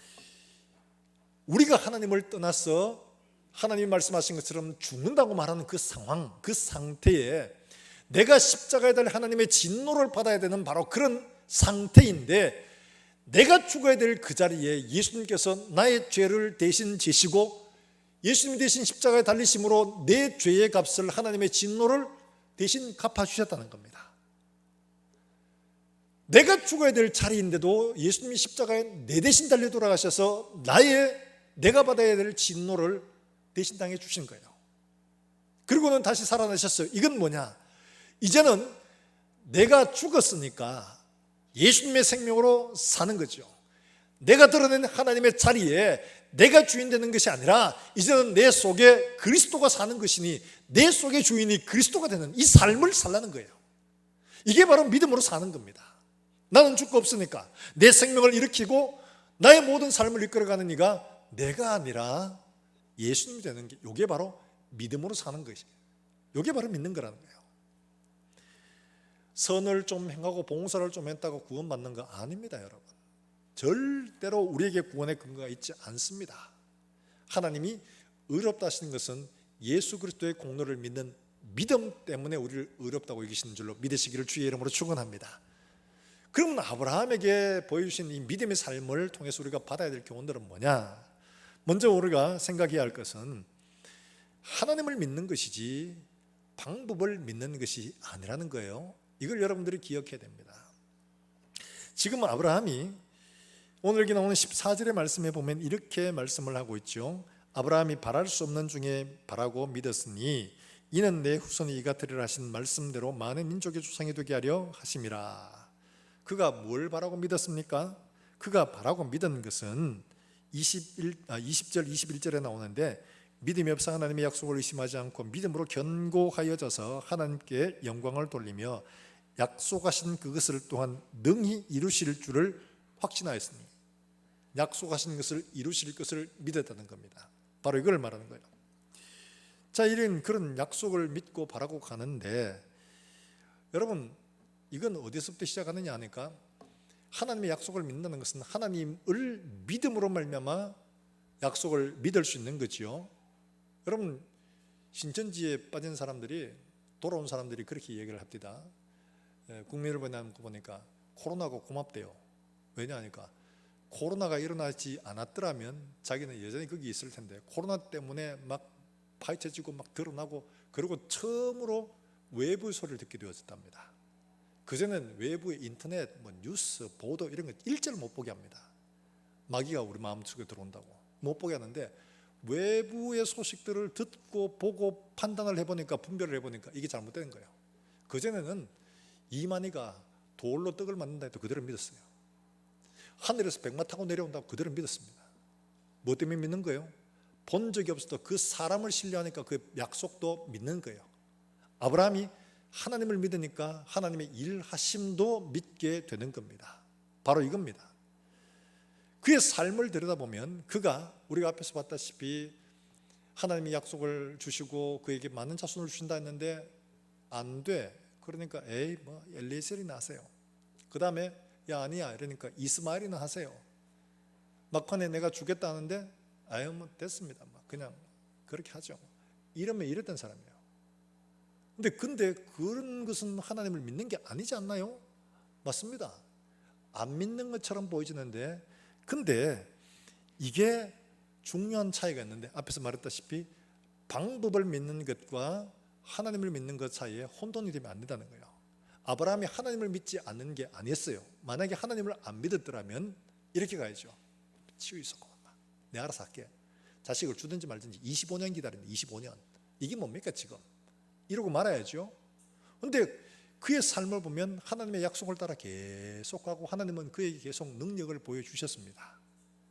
우리가 하나님을 떠나서 하나님이 말씀하신 것처럼 죽는다고 말하는 그 상황, 그 상태에 내가 십자가에 달려 하나님의 진노를 받아야 되는 바로 그런 상태인데, 내가 죽어야 될 그 자리에 예수님께서 나의 죄를 대신 지시고 예수님이 대신 십자가에 달리심으로 내 죄의 값을, 하나님의 진노를 대신 갚아주셨다는 겁니다. 내가 죽어야 될 자리인데도 예수님이 십자가에 내 대신 달려 돌아가셔서 내가 받아야 될 진노를 대신 당해 주신 거예요. 그리고는 다시 살아나셨어요. 이건 뭐냐? 이제는 내가 죽었으니까 예수님의 생명으로 사는 거죠. 내가 드러낸 하나님의 자리에 내가 주인 되는 것이 아니라 이제는 내 속에 그리스도가 사는 것이니 내 속의 주인이 그리스도가 되는 이 삶을 살라는 거예요. 이게 바로 믿음으로 사는 겁니다. 나는 죽고 없으니까 내 생명을 일으키고 나의 모든 삶을 이끌어가는 이가 내가 아니라 예수님이 되는 게, 이게 바로 믿음으로 사는 것이에요. 이게 바로 믿는 거라는 거예요. 선을 좀 행하고 봉사를 좀 했다고 구원받는 거 아닙니다, 여러분. 절대로 우리에게 구원의 근거가 있지 않습니다. 하나님이 의롭다 하시는 것은 예수 그리스도의 공로를 믿는 믿음 때문에 우리를 의롭다고 여기시는 줄로 믿으시기를 주의 이름으로 축원합니다. 그러면 아브라함에게 보여주신 이 믿음의 삶을 통해서 우리가 받아야 될 교훈들은 뭐냐? 먼저 우리가 생각해야 할 것은 하나님을 믿는 것이지 방법을 믿는 것이 아니라는 거예요. 이걸 여러분들이 기억해야 됩니다. 지금 아브라함이 오늘 여기 나오는 14절의 말씀에 보면 이렇게 말씀을 하고 있죠. 아브라함이 바랄 수 없는 중에 바라고 믿었으니 이는 내 후손이 이가 들으라 하신 말씀대로 많은 민족의 조상이 되게 하려 하심이라. 그가 뭘 바라고 믿었습니까? 그가 바라고 믿은 것은 20절 21절에 나오는데 믿음이 없어 하나님의 약속을 의심하지 않고 믿음으로 견고하여져서 하나님께 영광을 돌리며 약속하신 그것을 또한 능히 이루실 줄을 확신하였으니, 약속하신 것을 이루실 것을 믿었다는 겁니다. 바로 이걸 말하는 거예요. 자, 이런 그런 약속을 믿고 바라고 가는데 여러분, 이건 어디서부터 시작하느냐 하니까 하나님의 약속을 믿는다는 것은 하나님을 믿음으로 말미암아 약속을 믿을 수 있는 거지요. 여러분, 신천지에 빠진 사람들이, 돌아온 사람들이 그렇게 얘기를 합니다. 국민일보에 보니까 코로나가 고맙대요. 왜냐하니까 코로나가 일어나지 않았더라면 자기는 여전히 거기 있을 텐데 코로나 때문에 막 파헤쳐지고 막 드러나고, 그리고 처음으로 외부의 소리를 듣게 되어졌답니다. 그전에는 외부의 인터넷, 뉴스, 보도 이런 거 일절 못 보게 합니다. 마귀가 우리 마음속에 들어온다고 못 보게 하는데, 외부의 소식들을 듣고 보고 판단을 해보니까, 분별을 해보니까 이게 잘못된 거예요. 그전에는 이만희가 돌로 떡을 만든다 해도 그대로 믿었어요. 하늘에서 백마 타고 내려온다고 그대로 믿었습니다. 뭐 때문에 믿는 거예요? 본 적이 없어도 그 사람을 신뢰하니까 그 약속도 믿는 거예요. 아브라함이 하나님을 믿으니까 하나님의 일하심도 믿게 되는 겁니다. 바로 이겁니다. 그의 삶을 들여다보면 그가 우리가 앞에서 봤다시피 하나님이 약속을 주시고 그에게 많은 자손을 주신다 했는데 안 돼. 그러니까 엘리에셀이나 하세요. 그 다음에 야 아니야 이러니까 이스마엘이나 하세요. 막판에 내가 주겠다 하는데 됐습니다. 그냥 그렇게 하죠. 이러면 이랬던 사람이에요. 근데 그런 것은 하나님을 믿는 게 아니지 않나요? 맞습니다. 안 믿는 것처럼 보여지는데, 근데 이게 중요한 차이가 있는데, 앞에서 말했다시피 방법을 믿는 것과 하나님을 믿는 것 사이에 혼돈이 되면 안 된다는 거예요. 아브라함이 하나님을 믿지 않는 게 아니었어요. 만약에 하나님을 안 믿었더라면 이렇게 가야죠. 치우 있어, 내가 알아서 할게. 자식을 주든지 말든지 25년 기다린다. 25년. 이게 뭡니까 지금? 이러고 말아야죠. 그런데 그의 삶을 보면 하나님의 약속을 따라 계속하고 하나님은 그에게 계속 능력을 보여주셨습니다.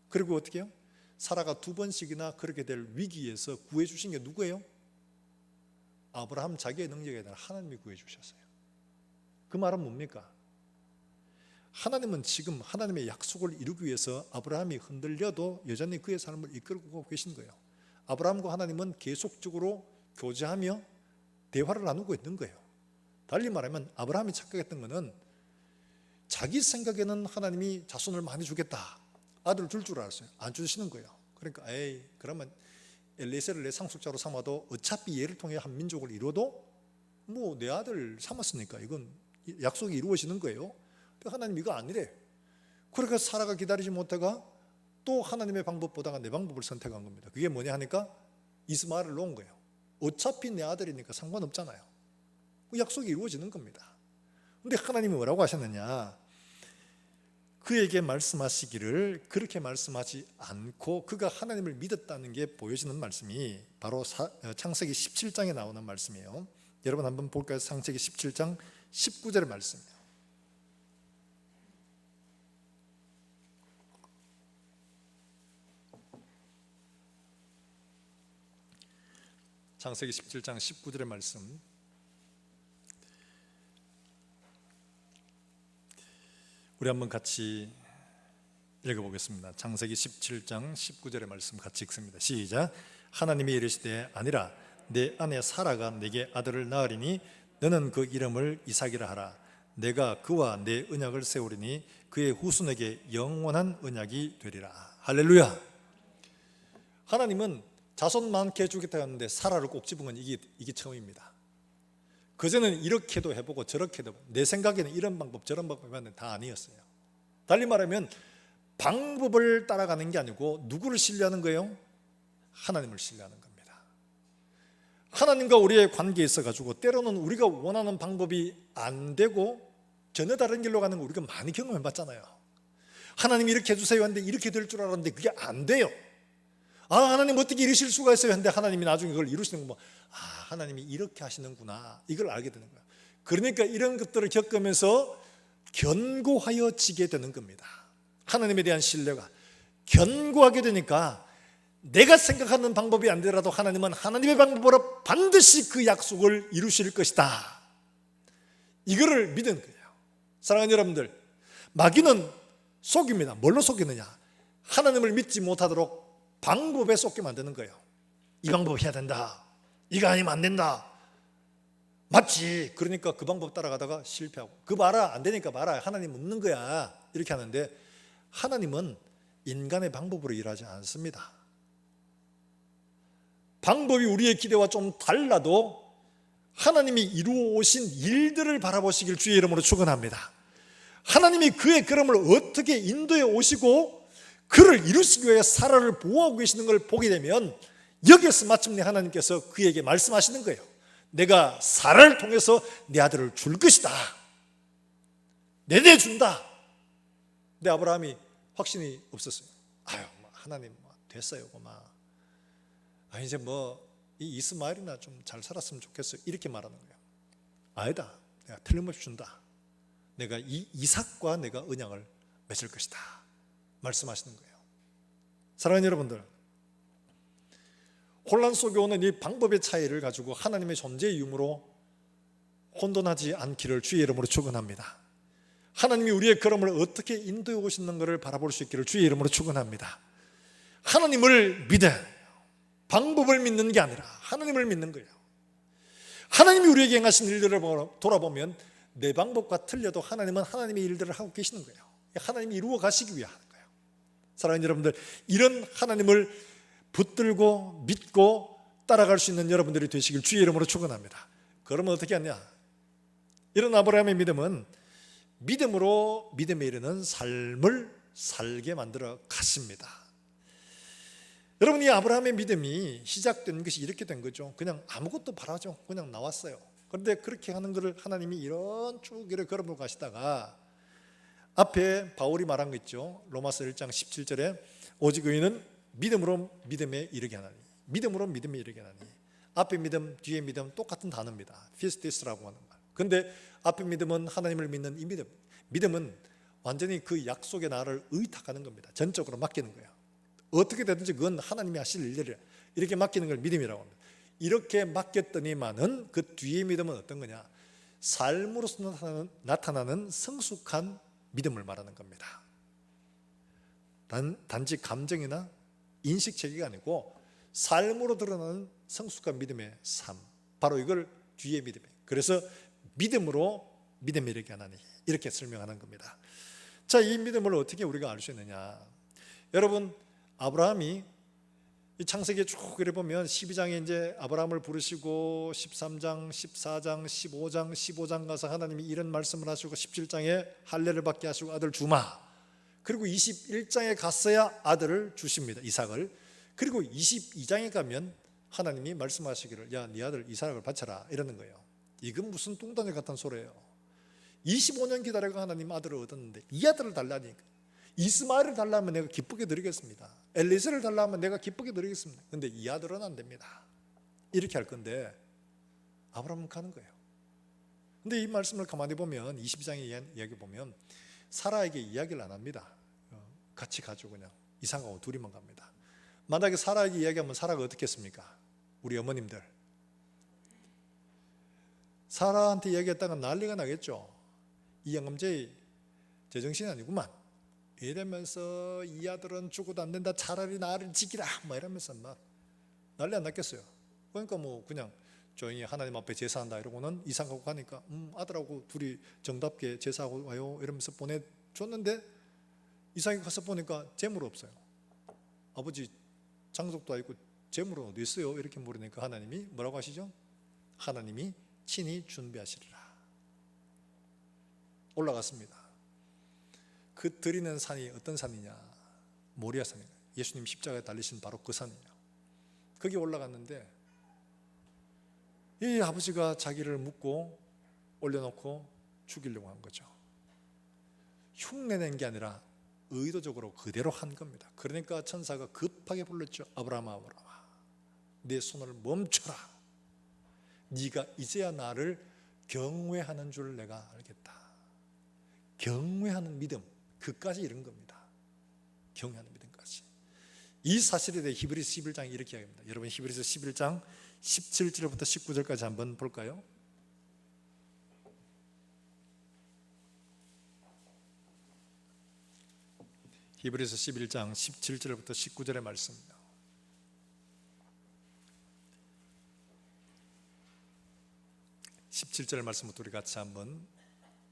그리고 어떻게 해요? 사라가 2번씩이나 그렇게 될 위기에서 구해주신 게 누구예요? 아브라함 자기의 능력에 대한 하나님이 구해주셨어요. 그 말은 뭡니까? 하나님은 지금 하나님의 약속을 이루기 위해서 아브라함이 흔들려도 여전히 그의 삶을 이끌고 계신 거예요. 아브라함과 하나님은 계속적으로 교제하며 대화를 나누고 있는 거예요. 달리 말하면 아브라함이 착각했던 것은 자기 생각에는 하나님이 자손을 많이 주겠다, 아들을 줄 줄 알았어요. 안 주시는 거예요. 그러니까 그러면 엘리에셀을 내 상속자로 삼아도 어차피 얘를 통해 한 민족을 이루어도 내 아들 삼았으니까 이건 약속이 이루어지는 거예요. 하나님 이거 아니래. 그러니까 사라가 기다리지 못하가 또 하나님의 방법보다가 내 방법을 선택한 겁니다. 그게 뭐냐 하니까 이스마엘을 놓은 거예요. 어차피 내 아들이니까 상관없잖아요. 약속이 이루어지는 겁니다. 그런데 하나님이 뭐라고 하셨느냐? 그에게 말씀하시기를 그렇게 말씀하지 않고 그가 하나님을 믿었다는 게 보여지는 말씀이 바로 창세기 17장에 나오는 말씀이에요. 여러분 한번 볼까요? 창세기 17장 19절의 말씀이에요. 창세기 17장 19절의 말씀, 우리 한번 같이 읽어보겠습니다. 창세기 17장 19절의 말씀 같이 읽습니다. 시작. 하나님이 이르시되 아니라 내 아내 사라가 내게 아들을 낳으리니 너는 그 이름을 이삭이라 하라. 내가 그와 내 언약을 세우리니 그의 후손에게 영원한 언약이 되리라. 할렐루야. 하나님은 자손 많게 해주겠다 했는데 사라를 꼭 집은 건 이게 처음입니다. 그전에는 이렇게도 해보고 저렇게도 해보고 내 생각에는 이런 방법 저런 방법이 맞는데 다 아니었어요. 달리 말하면 방법을 따라가는 게 아니고 누구를 신뢰하는 거예요? 하나님을 신뢰하는 겁니다. 하나님과 우리의 관계에 있어가지고 때로는 우리가 원하는 방법이 안 되고 전혀 다른 길로 가는 거 우리가 많이 경험해봤잖아요. 하나님이 이렇게 해주세요 했는데 이렇게 될 줄 알았는데 그게 안 돼요. 하나님 어떻게 이러실 수가 있어요 했는데 하나님이 나중에 그걸 이루시는 거 하나님이 이렇게 하시는구나, 이걸 알게 되는 거예요. 그러니까 이런 것들을 겪으면서 견고하여지게 되는 겁니다. 하나님에 대한 신뢰가 견고하게 되니까 내가 생각하는 방법이 안 되더라도 하나님은 하나님의 방법으로 반드시 그 약속을 이루실 것이다, 이거를 믿은 거예요. 사랑하는 여러분들, 마귀는 속입니다. 뭘로 속이느냐? 하나님을 믿지 못하도록 방법에 속게 만드는 거예요. 이 방법 해야 된다, 이거 아니면 안 된다, 맞지? 그러니까 그 방법 따라가다가 실패하고, 그 봐라, 안 되니까 봐라, 하나님 없는 거야, 이렇게 하는데 하나님은 인간의 방법으로 일하지 않습니다. 방법이 우리의 기대와 좀 달라도 하나님이 이루어 오신 일들을 바라보시길 주의 이름으로 축원합니다. 하나님이 그의 걸음을 어떻게 인도해 오시고 그를 이루시기 위해 사라를 보호하고 계시는 걸 보게 되면 여기에서 마침내 하나님께서 그에게 말씀하시는 거예요. 내가 사라를 통해서 내 아들을 줄 것이다, 내내준다. 근데 아브라함이 확신이 없었어요. 하나님 됐어요, 이제 이 이스마엘이나 좀 잘 살았으면 좋겠어요, 이렇게 말하는 거예요. 아니다, 내가 틀림없이 준다. 내가 이 이삭과 내가 언약을 맺을 것이다 말씀하시는 거예요. 사랑하는 여러분들, 혼란 속에 오는 이 방법의 차이를 가지고 하나님의 존재의 이유로 혼돈하지 않기를 주의 이름으로 축원합니다. 하나님이 우리의 걸음을 어떻게 인도해 오시는 것을 바라볼 수 있기를 주의 이름으로 축원합니다. 하나님을 믿어 방법을 믿는 게 아니라 하나님을 믿는 거예요. 하나님이 우리에게 행하신 일들을 돌아보면 내 방법과 틀려도 하나님은 하나님의 일들을 하고 계시는 거예요. 하나님이 이루어 가시기 위해 하는 거예요. 사랑하는 여러분들, 이런 하나님을 붙들고 믿고 따라갈 수 있는 여러분들이 되시길 주의 이름으로 축원합니다. 그러면 어떻게 하냐? 이런 아브라함의 믿음은 믿음으로 믿음에 이르는 삶을 살게 만들어 갔습니다. 여러분, 이 아브라함의 믿음이 시작된 것이 이렇게 된 거죠. 그냥 아무것도 바라죠. 그냥 나왔어요. 그런데 그렇게 하는 것을 하나님이 이런 쭉 이렇게 걸어보고 가시다가 앞에 바울이 말한 거 있죠. 로마서 1장 17절에 오직 의인은 믿음으로 믿음에 이르게 하나니, 믿음으로 믿음에 이르게 하나니. 앞에 믿음, 뒤에 믿음 똑같은 단어입니다. 피스티스라고 하는 말. 그런데 앞에 믿음은 하나님을 믿는 이 믿음, 믿음은 완전히 그 약속의 나를 의탁하는 겁니다. 전적으로 맡기는 거예요. 어떻게 되든지 그건 하나님이 하실 일들이라, 이렇게 맡기는 걸 믿음이라고 합니다. 이렇게 맡겼더니만은 그 뒤에 믿음은 어떤 거냐? 삶으로서 나타나는 성숙한 믿음을 말하는 겁니다. 단지 감정이나 인식체계가 아니고 삶으로 드러나는 성숙한 믿음의 삶, 바로 이걸 뒤에 믿음에, 그래서 믿음으로 믿음에 이르게 하나니, 이렇게 설명하는 겁니다. 자, 이 믿음을 어떻게 우리가 알 수 있느냐? 여러분, 아브라함이 이 창세기에 쭉 이래 보면 12장에 이제 아브라함을 부르시고 13장, 14장, 15장 가서 하나님이 이런 말씀을 하시고 17장에 할례를 받게 하시고 아들 주마, 그리고 21장에 갔어야 아들을 주십니다, 이삭을. 그리고 22장에 가면 하나님이 말씀하시기를 야, 네 아들 이삭을 바쳐라, 이러는 거예요. 이건 무슨 뚱딴지 같은 소리예요. 25년 기다려가 하나님 아들을 얻었는데 이 아들을 달라니까. 이스마엘을 달라면 내가 기쁘게 드리겠습니다. 엘리세를 달라면 내가 기쁘게 드리겠습니다. 그런데 이 아들은 안 됩니다. 이렇게 할 건데 아브라함은 가는 거예요. 그런데 이 말씀을 가만히 보면 22장의 이야기 보면 사라에게 이야기를 안 합니다. 같이 가죠. 그냥 이삭하고 둘이만 갑니다. 만약에 사라에게 이야기하면 사라가 어떻게 했습니까? 우리 어머님들 사라한테 이야기했다가 난리가 나겠죠. 이 영감제 제정신이 아니구만, 이러면서 이 아들은 죽어도 안 된다, 차라리 나를 지키라, 이러면서 막 난리 안 났겠어요. 그러니까 그냥 조용히 하나님 앞에 제사한다 이러고는 이삭하고 가니까 아들하고 둘이 정답게 제사하고 와요 이러면서 보내줬는데 이삭이 가서 보니까 재물 없어요. 아버지 장족도 아니고 재물은 어디 있어요? 이렇게 물으니까 하나님이 뭐라고 하시죠? 하나님이 친히 준비하시리라. 올라갔습니다. 그 드리는 산이 어떤 산이냐? 모리아 산이에요. 예수님 십자가에 달리신 바로 그 산이에요. 거기 올라갔는데 이 아버지가 자기를 묶고 올려놓고 죽이려고 한 거죠. 흉내낸 게 아니라 의도적으로 그대로 한 겁니다. 그러니까 천사가 급하게 불렀죠. 아브라함아, 아브라함아, 내 손을 멈춰라. 네가 이제야 나를 경외하는 줄 내가 알겠다. 경외하는 믿음, 그까지 이런 겁니다. 경외하는 믿음까지. 이 사실에 대해 히브리서 11장이 이렇게 이야기합니다. 여러분 히브리서 11장 17절부터 19절까지 한번 볼까요? 히브리서 11장 17절부터 19절의 말씀입니다. (17절) 말씀부터 우리 같이 한번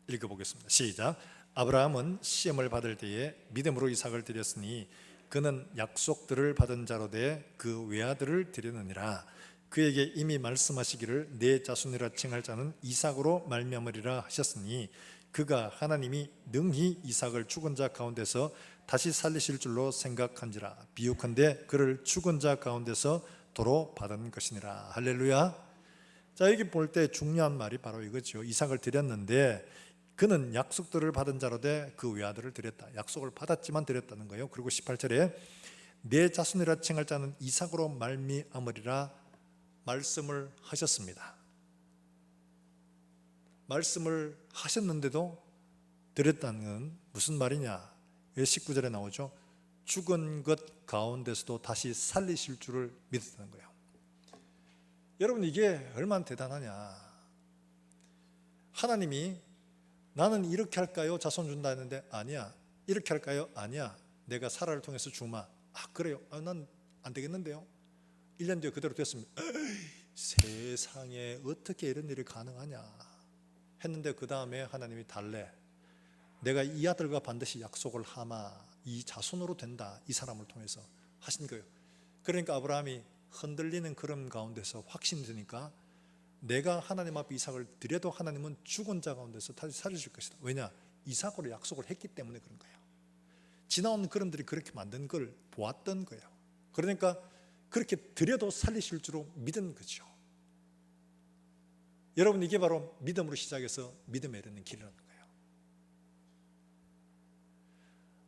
읽어보겠습니다. 시작. 아브라함은 시험을 받을 때에 믿음으로 이삭을 드렸으니 그는 약속들을 받은 자로 돼 그 외아들을 드렸느니라. 그에게 이미 말씀하시기를 내 자손이라 칭할 자는 이삭으로 말미암으리라 하셨으니 그가 하나님이 능히 이삭을 죽은 자 가운데서 다시 살리실 줄로 생각한지라. 비유컨대 그를 죽은 자 가운데서 도로 받은 것이니라. 할렐루야. 자, 여기 볼 때 중요한 말이 바로 이거죠. 이삭을 드렸는데 그는 약속들을 받은 자로 돼 그 외아들을 드렸다. 약속을 받았지만 드렸다는 거예요. 그리고 18절에 내 자손이라 칭할 자는 이삭으로 말미암으리라 말씀을 하셨습니다. 말씀을 하셨는데도 드렸다는 건 무슨 말이냐? 19절에 나오죠. 죽은 것 가운데서도 다시 살리실 줄을 믿었다는 거예요. 여러분 이게 얼마나 대단하냐. 하나님이 나는 이렇게 할까요? 자손 준다 했는데 아니야. 이렇게 할까요? 아니야. 내가 사라를 통해서 주마. 아 그래요? 난 안 되겠는데요. 1년 뒤에 그대로 됐습니다. 세상에 어떻게 이런 일이 가능하냐 했는데 그 다음에 하나님이 달래. 내가 이 아들과 반드시 약속을 하마. 이 자손으로 된다. 이 사람을 통해서 하신 거예요. 그러니까 아브라함이 흔들리는 그런 가운데서 확신이 드니까 내가 하나님 앞에 이삭을 드려도 하나님은 죽은 자 가운데서 다시 살리실 것이다. 왜냐? 이삭으로 약속을 했기 때문에 그런 거예요. 지나온 그림들이 그렇게 만든 걸 보았던 거예요. 그러니까 그렇게 드려도 살리실 줄로 믿은 거죠. 여러분 이게 바로 믿음으로 시작해서 믿음에 이르는 길이라는 거예요.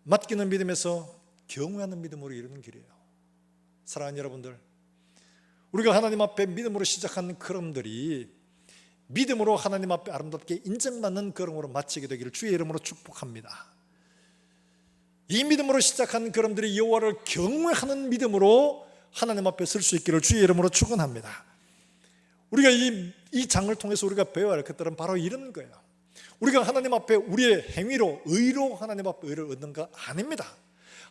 맡기는 믿음에서 경외하는 믿음으로 이르는 길이에요. 사랑하는 여러분들, 우리가 하나님 앞에 믿음으로 시작하는 걸음들이 믿음으로 하나님 앞에 아름답게 인정받는 걸음으로 마치게 되기를 주의 이름으로 축복합니다. 이 믿음으로 시작한 걸음들이 여호와를 경외하는 믿음으로 하나님 앞에 설 수 있기를 주의 이름으로 축원합니다. 우리가 이 장을 통해서 우리가 배워야 할 것들은 바로 이런 거예요. 우리가 하나님 앞에 우리의 행위로 의로 하나님 앞에 의를 얻는 거 아닙니다.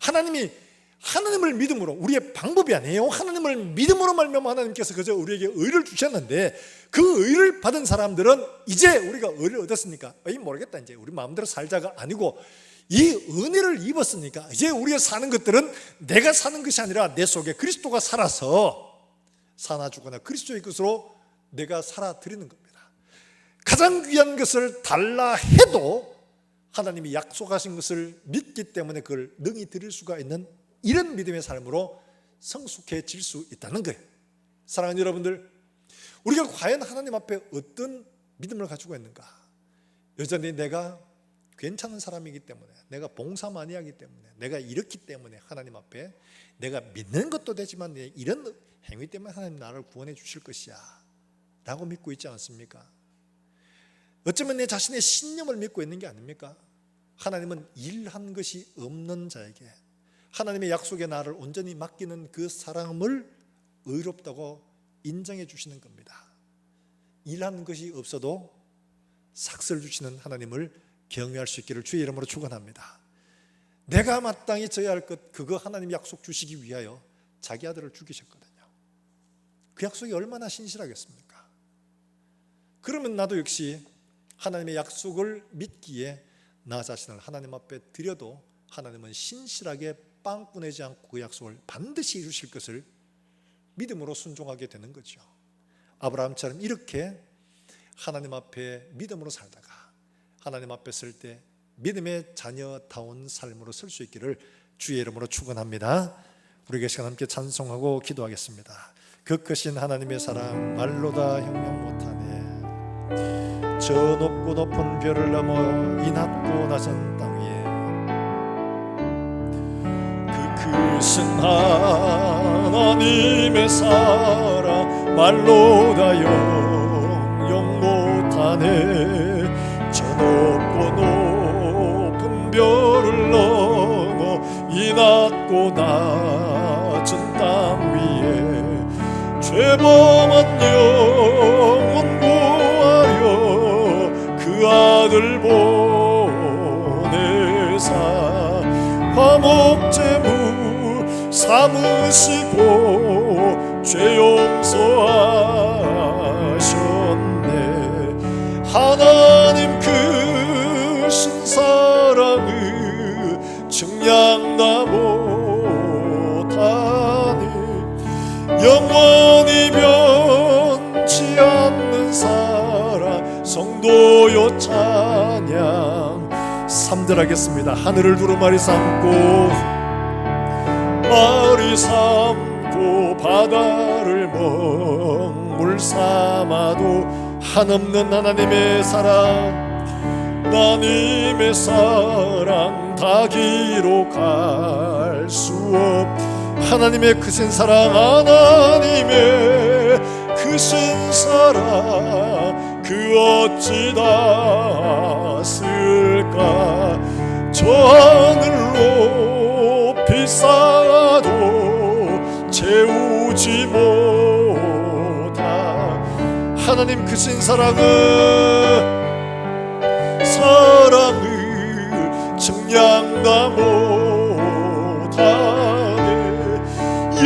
하나님을 믿음으로, 우리의 방법이 아니에요. 하나님을 믿음으로 말미암아 하나님께서 그저 우리에게 의를 주셨는데 그 의를 받은 사람들은 이제 우리가 의를 얻었으니까 모르겠다, 이제 우리 마음대로 살자가 아니고 이 은혜를 입었으니까 이제 우리가 사는 것들은 내가 사는 것이 아니라 내 속에 그리스도가 살아서 사나 죽거나 그리스도의 것으로 내가 살아드리는 겁니다. 가장 귀한 것을 달라 해도 하나님이 약속하신 것을 믿기 때문에 그걸 능히 드릴 수가 있는 이런 믿음의 삶으로 성숙해질 수 있다는 거예요. 사랑하는 여러분들, 우리가 과연 하나님 앞에 어떤 믿음을 가지고 있는가? 여전히 내가 괜찮은 사람이기 때문에, 내가 봉사 많이 하기 때문에, 내가 이렇기 때문에 하나님 앞에 내가 믿는 것도 되지만 이런 행위 때문에 하나님 나를 구원해 주실 것이야 라고 믿고 있지 않습니까? 어쩌면 내 자신의 신념을 믿고 있는 게 아닙니까? 하나님은 일한 것이 없는 자에게 하나님의 약속에 나를 온전히 맡기는 그 사람을 의롭다고 인정해 주시는 겁니다. 일한 것이 없어도 삭설 주시는 하나님을 경외할 수 있기를 주의 이름으로 축원합니다. 내가 마땅히 져야 할 것, 그거 하나님 약속 주시기 위하여 자기 아들을 죽이셨거든요. 그 약속이 얼마나 신실하겠습니까? 그러면 나도 역시 하나님의 약속을 믿기에 나 자신을 하나님 앞에 드려도 하나님은 신실하게 빵꾸내지 않고 그 약속을 반드시 이루실 것을 믿음으로 순종하게 되는 거죠. 아브라함처럼 이렇게 하나님 앞에 믿음으로 살다가 하나님 앞에 설 때 믿음의 자녀다운 삶으로 설 수 있기를 주의 이름으로 축원합니다. 우리 이 시간 함께 찬송하고 기도하겠습니다. 그 크신 하나님의 사랑 말로 다 형용 못하네. 저 높고 높은 별을 넘어 이 낮고 낮은 땅 위에 그 크신 하나님의 사랑 말로 다 형용 못하네. 저 높고 높은 별을 넘어 이 낮고 낮은 땅 위에 죄범한 영혼 구하려 그 아들 보내사 화목제물 삼으시고 죄 용서하셨네. 하나님 크신 사랑을 증량다 못하니 영원히 변치 않는 사랑 성도요 찬양. 3절 하겠습니다. 하늘을 두루마리 삼고 마리 삼고 바다를 먹물 삼아도 한없는 하나님의 사랑 하나님의 사랑 다 기록할 수 없. 하나님의 크신 사랑 하나님의 크신 사랑 그 어찌 다 쓸까. 저 하늘로 비싸도 채우지 못하 하나님 크신 사랑을 증량다 못하네.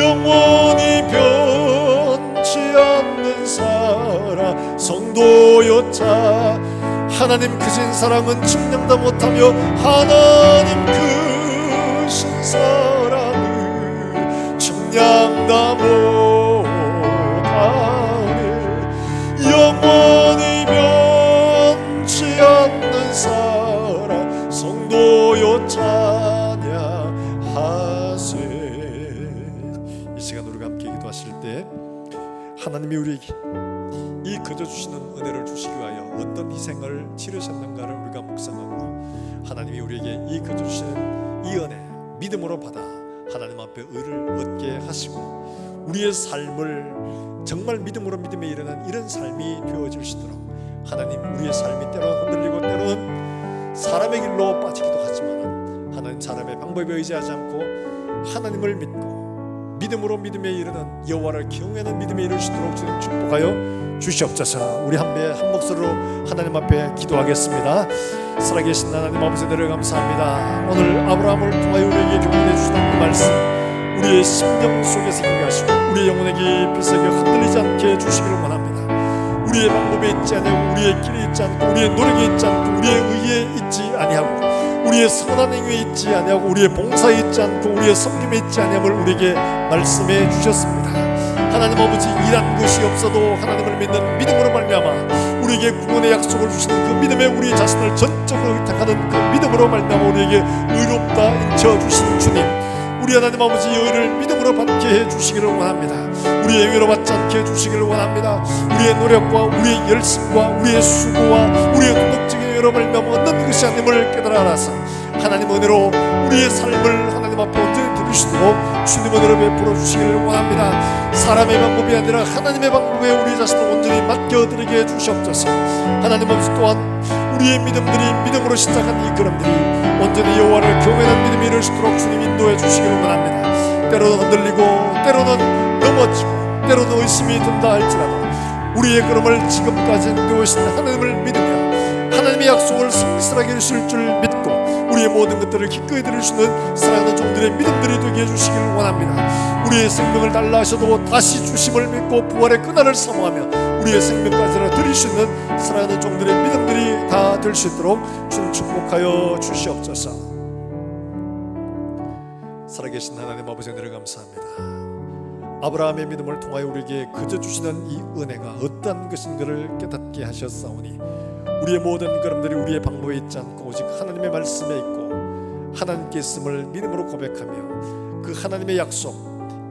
영원히 변치 않는 사랑 성도였자. 하나님 크신 사랑은 증량다 못하며 하나님 크신 사랑을 증량다 못하네. 영원히 변치 않는 사랑 성도여 찬양하세. 이 시간 우리가 함께 기도하실 때 하나님이 우리에게 이 거저 주시는 은혜를 주시기 위하여 어떤 희생을 치르셨는가를 우리가 묵상하고 하나님이 우리에게 이 거저 주시는 이 은혜 믿음으로 받아 하나님 앞에 의를 얻게 하시고 우리의 삶을 정말 믿음으로 믿음에 이르는 이런 삶이 되어질 수 있도록 하나님 우리의 삶이 때로는 흔들리고 때로는 사람의 길로 빠지기도 하지만 하나님 사람의 방법에 의지하지 않고 하나님을 믿고 믿음으로 믿음에 이르는 여호와를 경외하는 믿음에 이를 수 있도록 주님 축복하여 주시옵소서. 우리 한 목소리로 하나님 앞에 기도하겠습니다. 살아계신 하나님 아버지 내를 감사합니다. 오늘 아브라함을 통하여 우리에게 교훈해 주시는 그 말씀 우리의 심령 속에서 있게 하시고 우리의 영혼의 깊이 새겨 흔들리지 않게 해주시기를 원합니다. 우리의 방법에 있지 아니하고 우리의 길에 있지 않고 우리의 노력에 있지 않고 우리의 의에 있지 아니하고 우리의 선한 행위에 있지 아니하고 우리의 봉사에 있지 않고 우리의 섬김에 있지 아니함을 우리에게 말씀해 주셨습니다. 하나님 아버지 일한 것이 없어도 하나님을 믿는 믿음으로 말미암아 우리에게 구원의 약속을 주시는 그 믿음에 우리 자신을 전적으로 의탁하는 그 믿음으로 말미암아 우리에게 의롭다 인쳐 주시는 주님 우리 하나님 아버지 의를 믿음으로 받게 해주시기를 원합니다. 우리의 의로 받지 않게 해주시기를 원합니다. 우리의 노력과 우리의 열심과 우리의 수고와 우리의 도덕적인 의로 말미암아 얻는 것이 아님을 깨달아 알아서 하나님 은혜로 우리의 삶을 하나님 앞에 온전히 드리시도록 주님 은혜로 베풀어 주시기를 원합니다. 사람의 방법이 아니라 하나님의 방법에 우리 자신을 온전히 맡겨드리게 해주시옵소서. 하나님 아버지 또한 우리의 믿음들이 믿음으로 시작한 이 걸음들이 온전히 여호와를 경외하는 믿음이 이룰 수 있도록 주님 인도해 주시기를 원합니다. 때로는 흔들리고 때로는 넘어지고 때로는 의심이 든다 할지라도 우리의 걸음을 지금까지 인도하신 하나님을 믿으며 하나님의 약속을 성실하게 이루실 줄 믿고 우리의 모든 것들을 기꺼이 드릴 수 있는 사랑하는 종들의 믿음들이 되게 해주시기를 원합니다. 우리의 생명을 달라 하셔도 다시 주심을 믿고 부활의 그날을 사모하며 우리의 생명까지나 드릴 수 있는 사랑하는 종들의 믿음들이 다 될 수 있도록 주님 축복하여 주시옵소서. 살아계신 하나님 아버지, 은혜를 감사합니다. 아브라함의 믿음을 통하여 우리에게 그저 주시는 이 은혜가 어떠한 것인가를 깨닫게 하셨사오니 우리의 모든 걸음들이 우리의 방법에 있지 않고 오직 하나님의 말씀에 있고 하나님께 있음을 믿음으로 고백하며 그 하나님의 약속,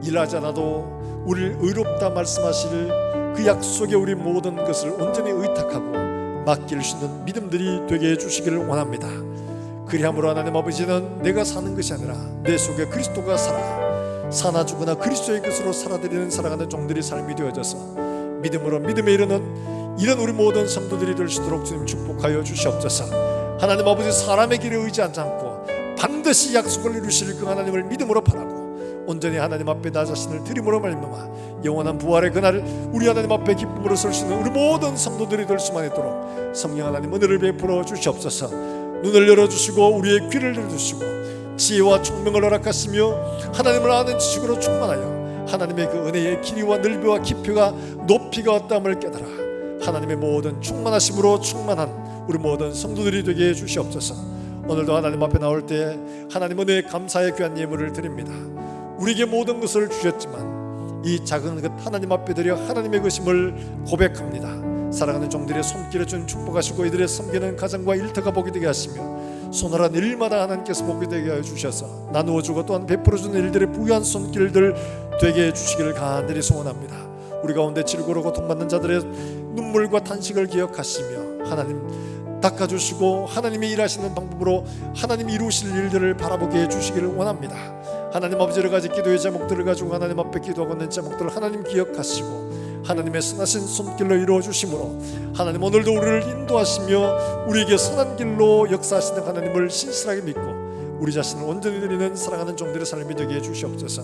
일하지 않아도 우리를 의롭다 말씀하실 그 약속에 우리 모든 것을 온전히 의탁하고 맡길 수 있는 믿음들이 되게 해주시기를 원합니다. 그리함으로 하나님 아버지는 내가 사는 것이 아니라 내 속에 그리스도가 살아 사나 죽으나 그리스도의 것으로 살아드리는 살아가는 종들이 삶이 되어져서 믿음으로 믿음에 이르는 이런 우리 모든 성도들이 될 수 있도록 주님 축복하여 주시옵소서. 하나님 아버지, 사람의 길에 의지하지 않고 반드시 약속을 이루실 그 하나님을 믿음으로 바라고 온전히 하나님 앞에 나 자신을 드림으로 말미암아 영원한 부활의 그날 우리 하나님 앞에 기쁨으로 설 수 있는 우리 모든 성도들이 될 수만 있도록 성령 하나님 은혜를 베풀어 주시옵소서. 눈을 열어주시고 우리의 귀를 열어주시고 지혜와 총명을 허락하시며 하나님을 아는 지식으로 충만하여 하나님의 그 은혜의 길이와 넓이와 깊이가 높이가 어떠함을 깨달아 하나님의 모든 충만하심으로 충만한 우리 모든 성도들이 되게 해주시옵소서. 오늘도 하나님 앞에 나올 때 하나님 은혜의 감사의 귀한 예물을 드립니다. 우리에게 모든 것을 주셨지만 이 작은 것 하나님 앞에 드려 하나님의 것임을 고백합니다. 사랑하는 종들의 손길에 주님 축복하시고 이들의 섬기는 가정과 일터가 복이 되게 하시며 손을한 일마다 하나님께서 복이 되게 하여 주셔서 나누어주고 또한 베풀어주는 일들의 부유한 손길들 되게 해주시기를 간절히 소원합니다. 우리 가운데 질고로 고통받는 자들의 눈물과 탄식을 기억하시며 하나님 닦아주시고 하나님이 일하시는 방법으로 하나님이 이루실 일들을 바라보게 해주시기를 원합니다. 하나님 아버지, 여러 가지 기도의 제목들을 가지고 하나님 앞에 기도하고 있는 제목들을 하나님 기억하시고 하나님의 선하신 손길로 이루어 주심으로 하나님 오늘도 우리를 인도하시며 우리에게 선한 길로 역사하시는 하나님을 신실하게 믿고 우리 자신을 온전히 드리는 사랑하는 종들의 삶이 되게 해주시옵소서.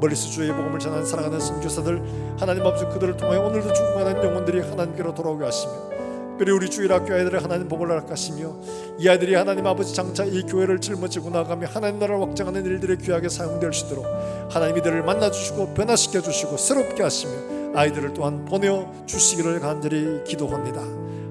멀리서 주의 복음을 전하는 사랑하는 선교사들 하나님 아버지, 그들을 통하여 오늘도 죽어가는 영혼들이 하나님께로 돌아오게 하시며 특별히 우리 주일학교 아이들의 하나님 복을 허락하시며 이 아이들이 하나님 아버지 장차 이 교회를 짊어지고 나가며 하나님 나라를 확장하는 일들에 귀하게 사용될 수 있도록 하나님 이들을 만나주시고 변화시켜 주시고 새롭게 하시며 아이들을 또한 보내주시기를 간절히 기도합니다.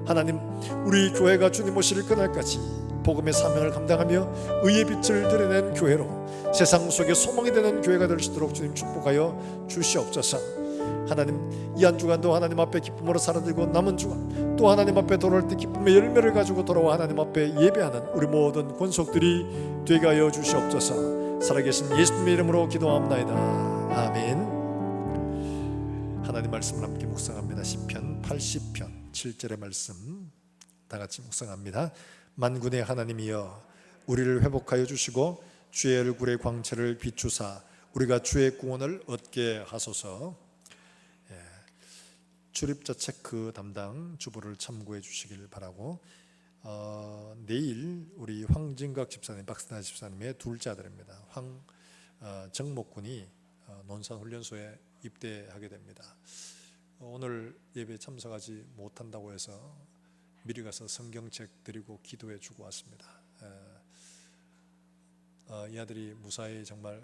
하나님, 우리 교회가 주님 오실 그날까지 복음의 사명을 감당하며 의의 빛을 드러낸 교회로 세상 속에 소망이 되는 교회가 될 수 있도록 주님 축복하여 주시옵소서. 하나님, 이 한 주간도 하나님 앞에 기쁨으로 살아들고 남은 주간 또 하나님 앞에 돌아올 때 기쁨의 열매를 가지고 돌아와 하나님 앞에 예배하는 우리 모든 권속들이 되게 하여 주시옵소서. 살아계신 예수님의 이름으로 기도합나이다. 아멘. 하나님 말씀을 함께 묵상합니다. 시편 80편 7절의 말씀 다 같이 묵상합니다. 만군의 하나님이여, 우리를 회복하여 주시고 주의 얼굴의 광채를 비추사 우리가 주의 구원을 얻게 하소서. 출입자 체크 담당 주부를 참고해 주시길 바라고, 내일 우리 황진각 집사님, 박스나 집사님의 둘째 아들입니다. 정목군이 논산훈련소에 입대하게 됩니다. 오늘 예배에 참석하지 못한다고 해서 미리 가서 성경책 드리고 기도해 주고 왔습니다. 이 아들이 무사히 정말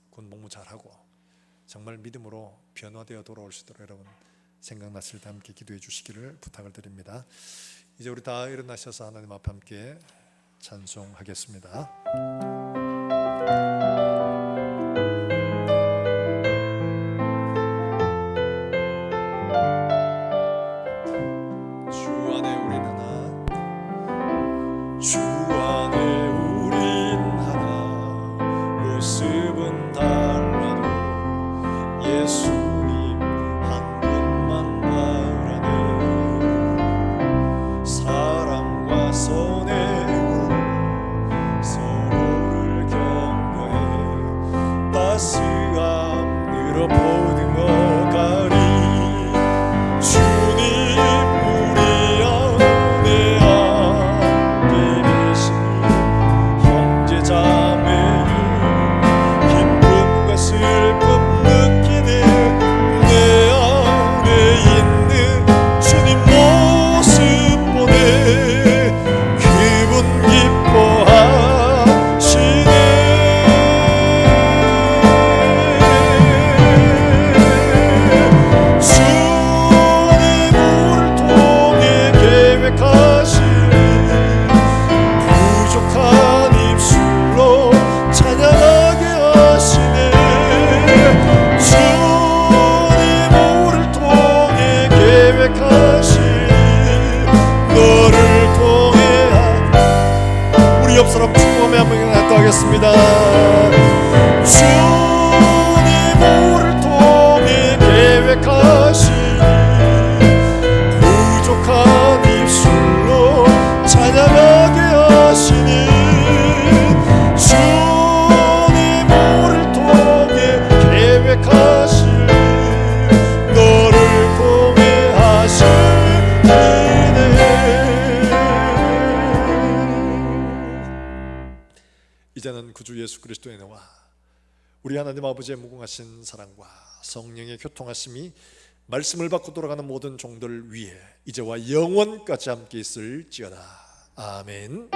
군 복무 잘하고 정말 믿음으로 변화되어 돌아올 수 있도록 여러분 생각났을 때 함께 기도해 주시기를 부탁을 드립니다. 이제 우리 다 일어나셔서 하나님 앞에 함께 찬송하겠습니다. 손에 서로를 믿습니다. 주님 우리를 통해 계획하시니 부족한 입술로 찬양하게 하시니 주님 우리를 통해 계획하시니 너를 통해 하시니 이제는 구주 예수 그리스도의 은혜와 우리 하나님 아버지의 무궁하신 사랑과 성령의 교통하심이 말씀을 받고 돌아가는 모든 종들 위에 이제와 영원까지 함께 있을지어다. 아멘.